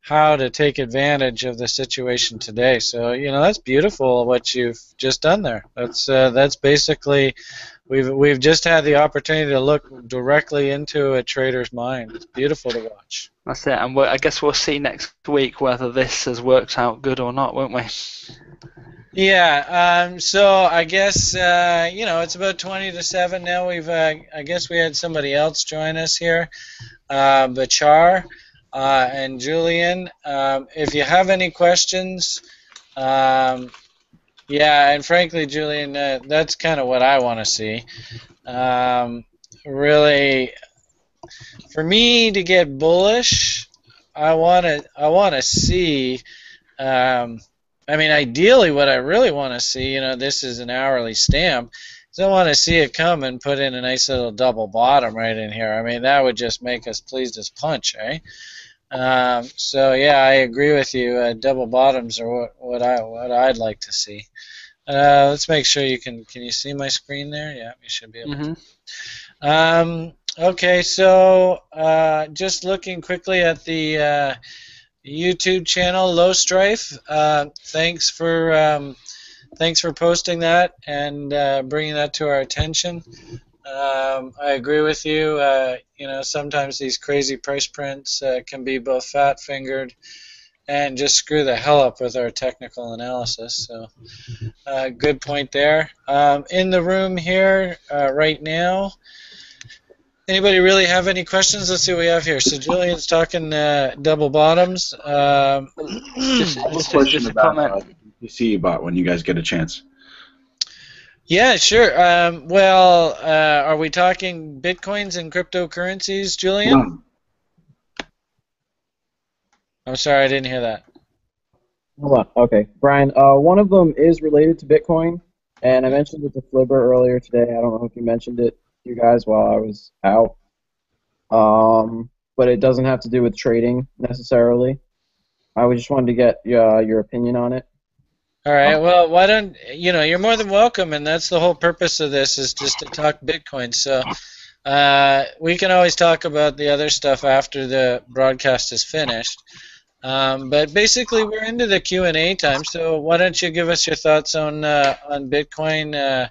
how to take advantage of the situation today. So, you know, that's beautiful what you've just done there. That's basically, we've just had the opportunity to look directly into a trader's mind. It's beautiful to watch. That's it. And I guess we'll see next week whether this has worked out good or not, won't we? Yeah, so I guess, you know, it's about 20 to 7 now. I guess we had somebody else join us here, Bachar and Julian. If you have any questions, yeah, and frankly, Julian, that's kind of what I want to see. Really, for me to get bullish, I want to see I mean, ideally, what I really want to see, this is an hourly stamp. I want to see it come and put in a nice little double bottom right in here. I mean, that would just make us pleased as punch, eh? So yeah, I agree with you. Double bottoms are what I'd like to see. Let's make sure you can you see my screen there? Yeah, you should be able to. Okay, so just looking quickly at the YouTube channel, Low Strife. Thanks for posting that and bringing that to our attention. I agree with you. Sometimes these crazy price prints can be both fat-fingered and just screw the hell up with our technical analysis. So, good point there. In the room here right now, anybody really have any questions? Let's see what we have here. So Julian's talking double bottoms. Just I have a question a about comment. the PC you bought when you guys get a chance. Yeah, sure. Are we talking bitcoins and cryptocurrencies, Julian? No. I'm sorry, I didn't hear that. Hold on. Okay, Brian. One of them is related to Bitcoin, and I mentioned it to Flibbr earlier today. I don't know if you mentioned it to you guys while I was out. But it doesn't have to do with trading necessarily. I just wanted to get your opinion on it. All right. Well, why don't you're more than welcome, and that's the whole purpose of this is just to talk Bitcoin. So we can always talk about the other stuff after the broadcast is finished. But basically, we're into the Q&A time. So why don't you give us your thoughts on Bitcoin?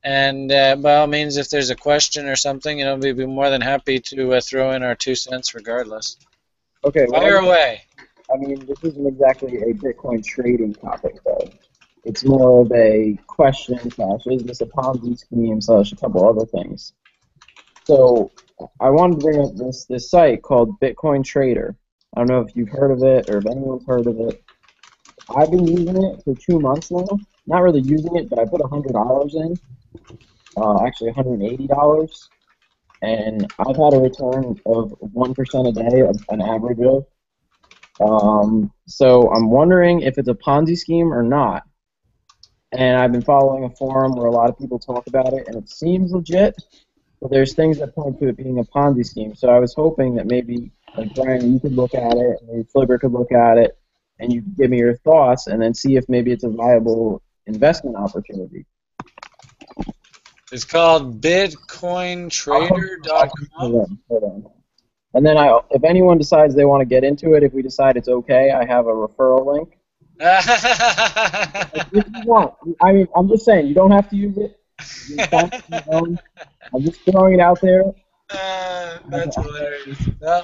And by all means, if there's a question or something, we'd be more than happy to throw in our 2 cents regardless. Okay. Fire away. I mean, this isn't exactly a Bitcoin trading topic, though. It's more of a question / is this a Ponzi scheme / a couple other things. So I wanted to bring up this site called Bitcoin Trader. I don't know if you've heard of it or if anyone's heard of it. I've been using it for 2 months now. Not really using it, but I put $100 in. Actually $180. And I've had a return of 1% a day, an average of. So I'm wondering if it's a Ponzi scheme or not. And I've been following a forum where a lot of people talk about it, and it seems legit, but there's things that point to it being a Ponzi scheme. So I was hoping that maybe, like Brian, you could look at it, and maybe Flibbr could look at it, and you could give me your thoughts, and then see if maybe it's a viable investment opportunity. It's called BitcoinTrader.com. Hold on. And then if anyone decides they want to get into it, if we decide it's okay, I have a referral link. If you want. I mean, I'm just saying, you don't have to use it. I'm just throwing it out there. That's hilarious. Well,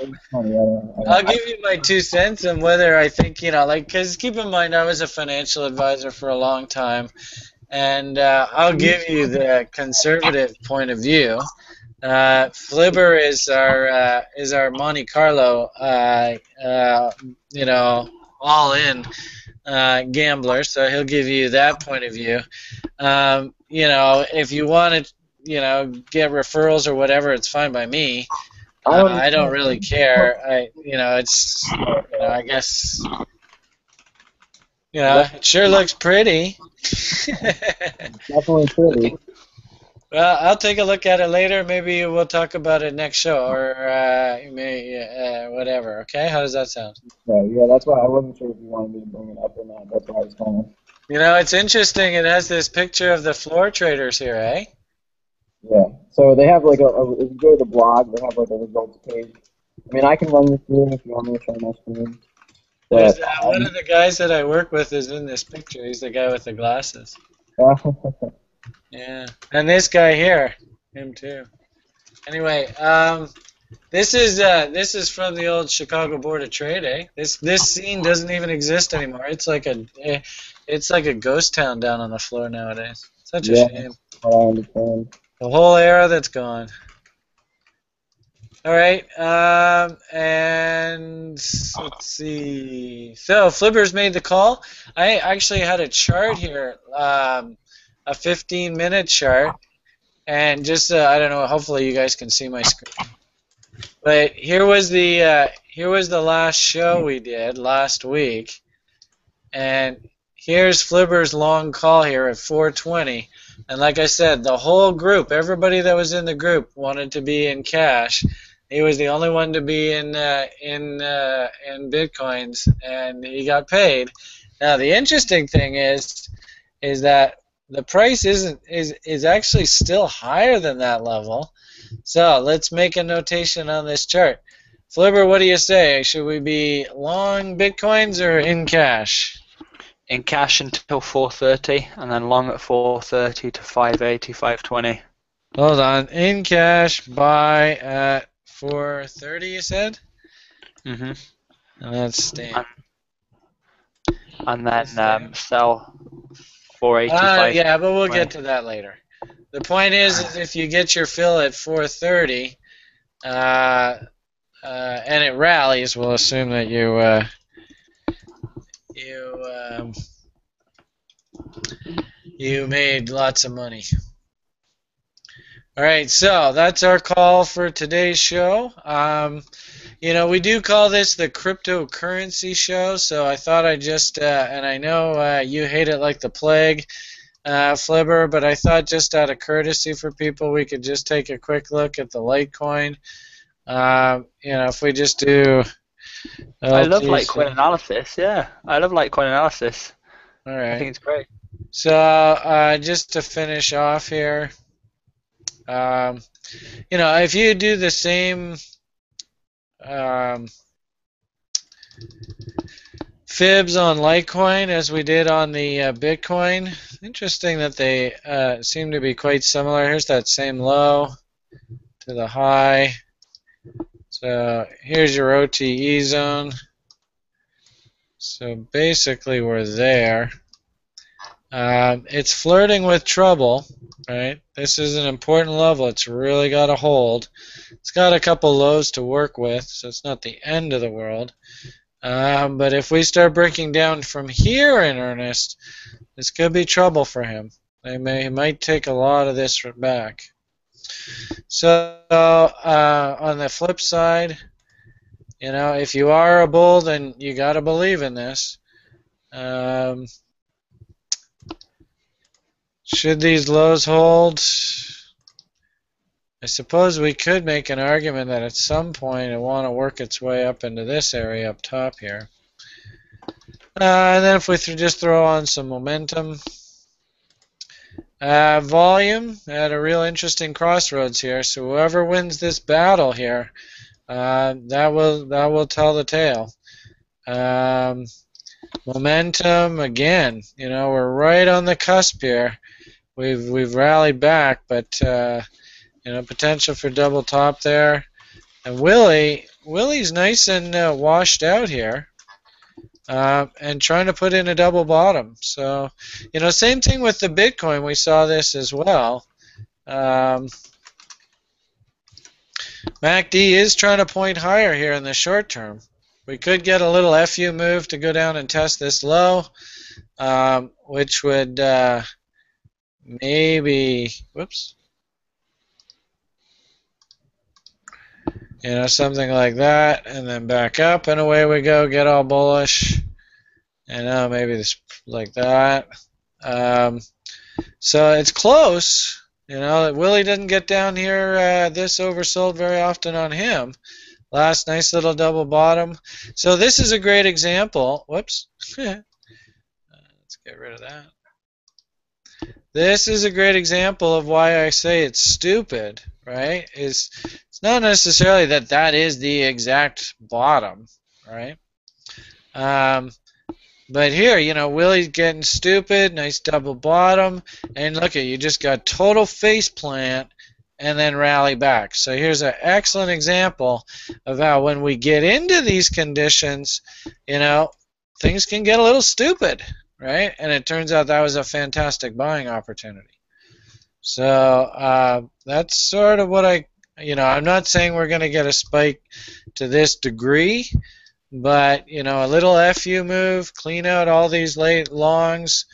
I'll give you my 2 cents on whether I think, because keep in mind, I was a financial advisor for a long time, and I'll give you the conservative point of view. Flibbr is our Monte Carlo, all in gambler, so he'll give you that point of view. If you want to, get referrals or whatever, it's fine by me. I don't really care. I guess, it sure looks pretty. Definitely pretty. Well, I'll take a look at it later. Maybe we'll talk about it next show, or whatever. Okay, how does that sound? Yeah, that's why I wasn't sure if you wanted me to bring it up or not. That's why I was calling. It's interesting. It has this picture of the floor traders here, eh? Yeah. So they have like if you go to the blog, they have like a results page. I mean, I can run you through it if you want me to share my screen. But, one of the guys that I work with is in this picture. He's the guy with the glasses. Yeah, and this guy here, him too. Anyway, this is from the old Chicago Board of Trade, eh? This scene doesn't even exist anymore. It's like a ghost town down on the floor nowadays. Such a shame. I understand. The whole era that's gone. All right, and let's see. So Flibber's made the call. I actually had a chart here. A 15-minute chart, and just I don't know. Hopefully, you guys can see my screen. But here was the last show we did last week, and here's Flibbr's long call here at 420. And like I said, the whole group, everybody that was in the group wanted to be in cash. He was the only one to be in Bitcoins, and he got paid. Now the interesting thing is that the price is actually still higher than that level. So let's make a notation on this chart. Flibbr, what do you say? Should we be long Bitcoins or in cash? In cash until 4:30, and then long at 4:30 to 580, 520. Hold on. In cash, buy at 4:30, you said? Mhm. And that's stand. And then sell 485. Yeah, but we'll get to that later. The point is if you get your fill at 4:30, and it rallies, we'll assume that you made lots of money. All right, so that's our call for today's show. We do call this the cryptocurrency show, so I thought I'd just, and I know you hate it like the plague, Flibbr, but I thought just out of courtesy for people, we could just take a quick look at the Litecoin. If we just do... I love Litecoin analysis, yeah. I love Litecoin analysis. All right. I think it's great. So just to finish off here, if you do the same fibs on Litecoin as we did on the Bitcoin, interesting that they seem to be quite similar. Here's that same low to the high. So here's your OTE zone. So basically we're there. It's flirting with trouble, right? This is an important level. It's really got to hold. It's got a couple lows to work with, so it's not the end of the world. But if we start breaking down from here in earnest, this could be trouble for him. He might take a lot of this back. So on the flip side, if you are a bull, then you got to believe in this. Should these lows hold? I suppose we could make an argument that at some point it want to work its way up into this area up top here. And then if we just throw on some momentum. Volume at a real interesting crossroads here. So whoever wins this battle here, that will tell the tale. Momentum again. We're right on the cusp here. We've rallied back, but potential for double top there. And Willie's nice and washed out here. And trying to put in a double bottom. So, same thing with the Bitcoin. We saw this as well. MACD is trying to point higher here in the short term. We could get a little FU move to go down and test this low, which would maybe, whoops, something like that, and then back up, and away we go, get all bullish, and maybe this like that. So it's close. Willie didn't get down here this oversold very often on him. Last nice little double bottom. So this is a great example. Whoops. Let's get rid of that. This is a great example of why I say it's stupid, right? It's not necessarily that is the exact bottom, right? But here, Willie's getting stupid, nice double bottom, and look at you just got total face plant and then rally back. So here's an excellent example of how when we get into these conditions, things can get a little stupid, right? And it turns out that was a fantastic buying opportunity. So that's sort of what I'm not saying we're going to get a spike to this degree, but a little FU move, clean out all these late longs,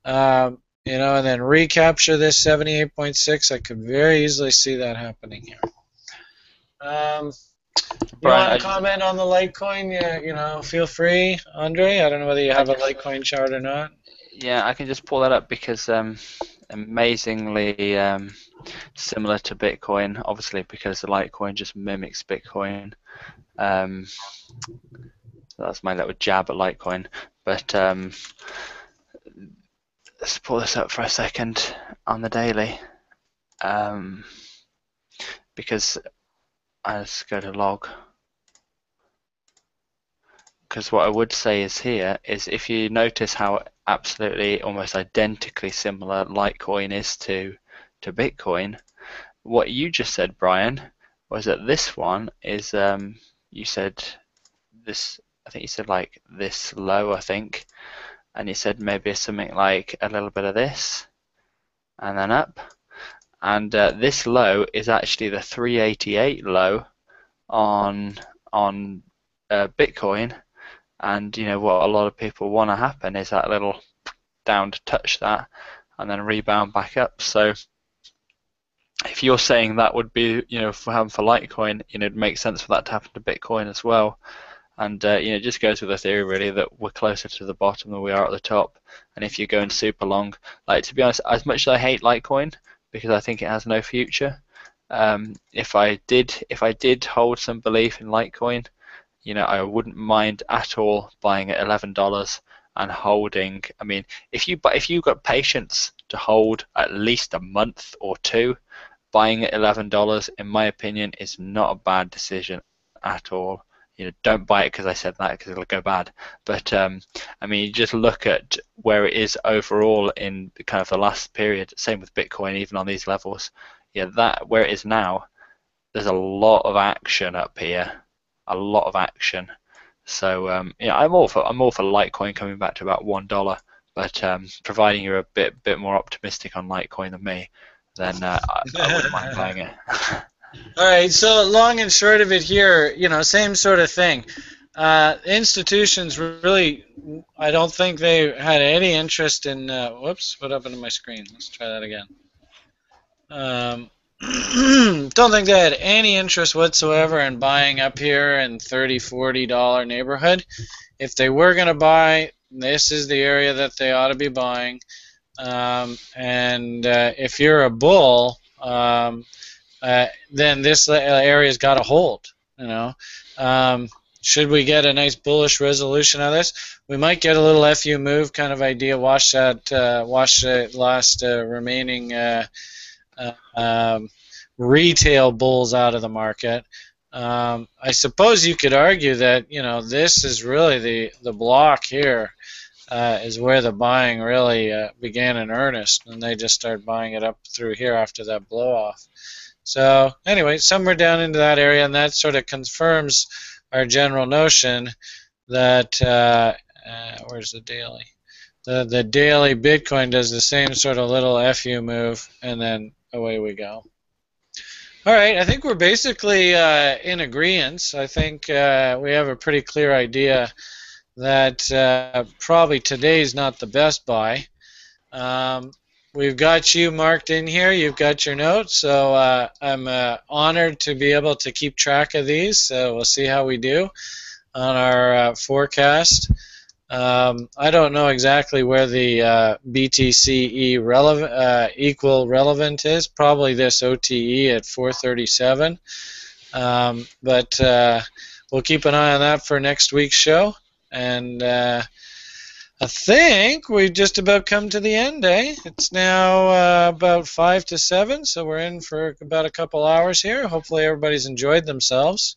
and then recapture this 78.6. I could very easily see that happening here. You want to comment on the Litecoin? Feel free, Andre. I don't know whether you have a Litecoin chart or not. Yeah, I can just pull that up because amazingly similar to Bitcoin, obviously because the Litecoin just mimics Bitcoin. So that's my little jab at Litecoin. But let's pull this up for a second on the daily, because let's go to log. Because what I would say is here is if you notice how absolutely almost identically similar Litecoin is to Bitcoin, what you just said, Brian, was that this one is you said this, I think you said like this low, I think, and you said maybe something like a little bit of this and then up, and this low is actually the 388 low on Bitcoin. And you know what a lot of people want to happen is that little down to touch that and then rebound back up. So if you're saying that would be, you know, for Litecoin, you know, it makes sense for that to happen to Bitcoin as well. And you know, it just goes with the theory really that we're closer to the bottom than we are at the top. And if you're going super long, like, to be honest, as much as I hate Litecoin because I think it has no future, if I did hold some belief in Litecoin, you know, I wouldn't mind at all buying at $11 and holding. I mean, if you've got patience to hold at least a month or two, buying at $11, in my opinion, is not a bad decision at all. You know, don't buy it because I said that, because it'll go bad. But I mean, you just look at where it is overall in kind of the last period. Same with Bitcoin, even on these levels. Yeah, that where it is now, there's a lot of action up here. A lot of action. So yeah, I'm all for Litecoin coming back to about $1, but providing you're a bit more optimistic on Litecoin than me, then I wouldn't mind buying it. All right, so long and short of it here, you know, same sort of thing. Institutions really, I don't think they had any interest in, whoops, what happened to my screen? Let's try that again. Don't think they had any interest whatsoever in buying up here in $30, $40 neighborhood. If they were going to buy, this is the area that they ought to be buying. And if you're a bull, then this area's got to hold. You know, should we get a nice bullish resolution out of this? We might get a little FU move kind of idea. Wash the last remaining retail bulls out of the market. I suppose you could argue that, you know, this is really the block here is where the buying really began in earnest, and they just started buying it up through here after that blow off. So anyway, somewhere down into that area, and that sort of confirms our general notion that where's the daily? The daily Bitcoin does the same sort of little FU move, and then away we go. All right, I think we're basically in agreement. I think we have a pretty clear idea that probably today's not the best buy. We've got you marked in here. You've got your notes, so I'm honored to be able to keep track of these. So we'll see how we do on our forecast. I don't know exactly where the BTCE equal relevant is. Probably this OTE at 437. But we'll keep an eye on that for next week's show. And I think we've just about come to the end, eh? It's now about 5 to 7, so we're in for about a couple hours here. Hopefully everybody's enjoyed themselves.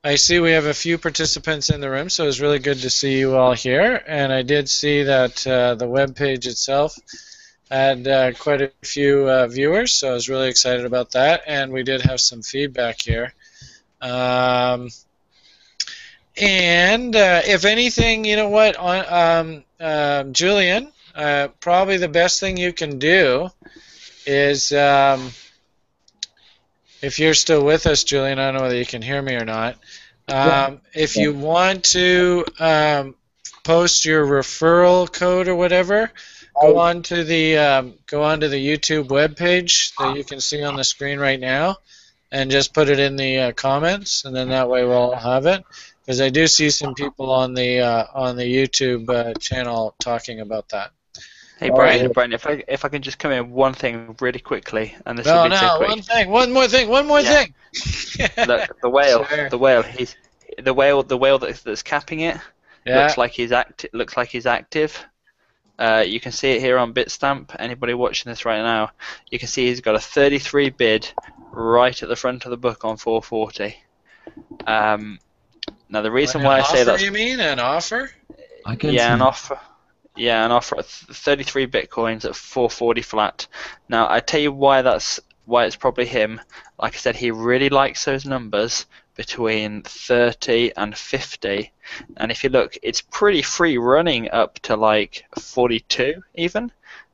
I see we have a few participants in the room, so it was really good to see you all here. And I did see that the web page itself had quite a few viewers, so I was really excited about that. And we did have some feedback here. If anything, you know what, Julian, probably the best thing you can do is, if you're still with us, Julian, I don't know whether you can hear me or not. If you want to post your referral code or whatever, go on to the YouTube webpage that you can see on the screen right now, and just put it in the comments, and then that way we'll all have it. because I do see some people on the YouTube channel talking about that. Hey All right. Brian, if I can just come in one thing really quickly, and this will No, be so no, quick. one more Yeah. thing. Look, Sure. the whale, the whale that's capping it Yeah. looks like he's active. You can see it here on Bitstamp. Anybody watching this right now, you can see he's got a 33 bid right at the front of the book on 440. Now the reason An why I say offer, that's you mean? An offer? I can yeah, see. an offer. Yeah, an offer at 33 bitcoins at 440 flat. Now I tell you why it's probably him. Like I said, he really likes those numbers between 30 and 50. And if you look, it's pretty free running up to like 42 even.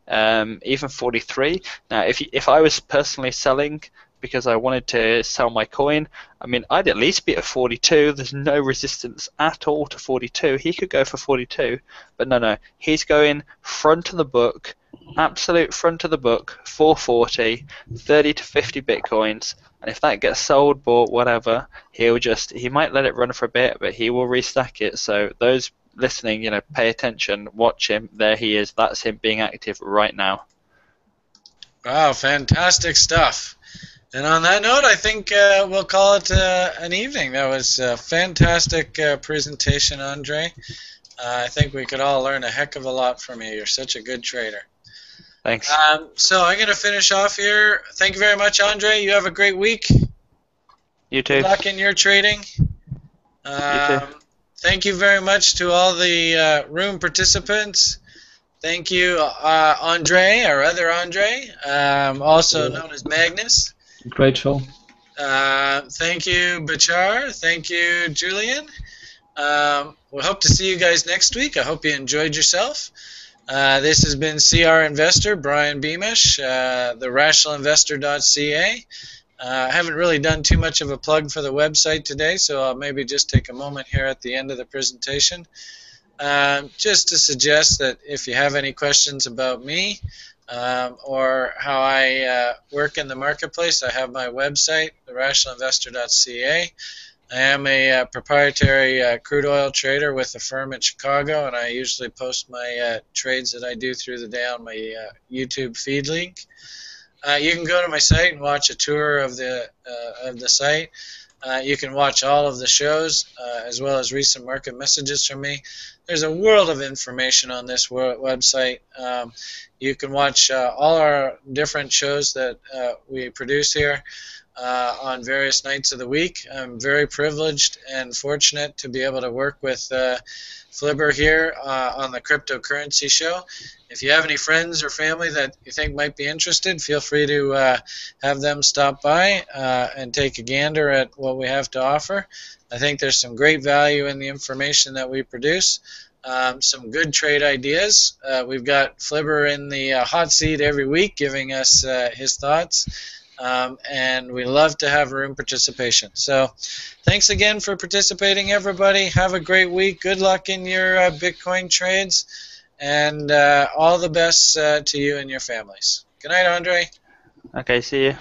Even 43. Now, if I was personally selling because I wanted to sell my coin, I mean, I'd at least be at 42. There's no resistance at all to 42. He could go for 42, but no, he's going front of the book, absolute front of the book, 440, 30 to 50 bitcoins. And if that gets sold, bought, whatever, he might let it run for a bit, but he will restack it. So those listening, pay attention, watch him. There he is. That's him being active right now. Wow, fantastic stuff. And on that note, I think we'll call it an evening. That was a fantastic presentation, Andre. I think we could all learn a heck of a lot from you. You're such a good trader. Thanks. So I'm going to finish off here. Thank you very much, Andre. You have a great week. You too. Good luck in your trading. You too. Thank you very much to all the room participants. Thank you, Andre, our other Andre, also known as Magnus. Great show. Thank you, Bachar. Thank you, Julian. We hope to see you guys next week. I hope you enjoyed yourself. This has been CRInvestor, Brian Beamish, therationalinvestor.ca. I haven't really done too much of a plug for the website today, so I'll maybe just take a moment here at the end of the presentation just to suggest that if you have any questions about me or how I work in the marketplace, I have my website, therationalinvestor.ca. I am a proprietary crude oil trader with a firm in Chicago, and I usually post my trades that I do through the day on my YouTube feed link. You can go to my site and watch a tour of the site. You can watch all of the shows as well as recent market messages from me. There's a world of information on this website. You can watch all our different shows that we produce here on various nights of the week. I'm very privileged and fortunate to be able to work with Flibbr here on the Cryptocurrency show. If you have any friends or family that you think might be interested, feel free to have them stop by and take a gander at what we have to offer. I think there's some great value in the information that we produce. Some good trade ideas. We've got Flibbr in the hot seat every week giving us his thoughts. And we love to have room participation. So thanks again for participating, everybody. Have a great week. Good luck in your Bitcoin trades. And all the best to you and your families. Good night, Andre. Okay, see you.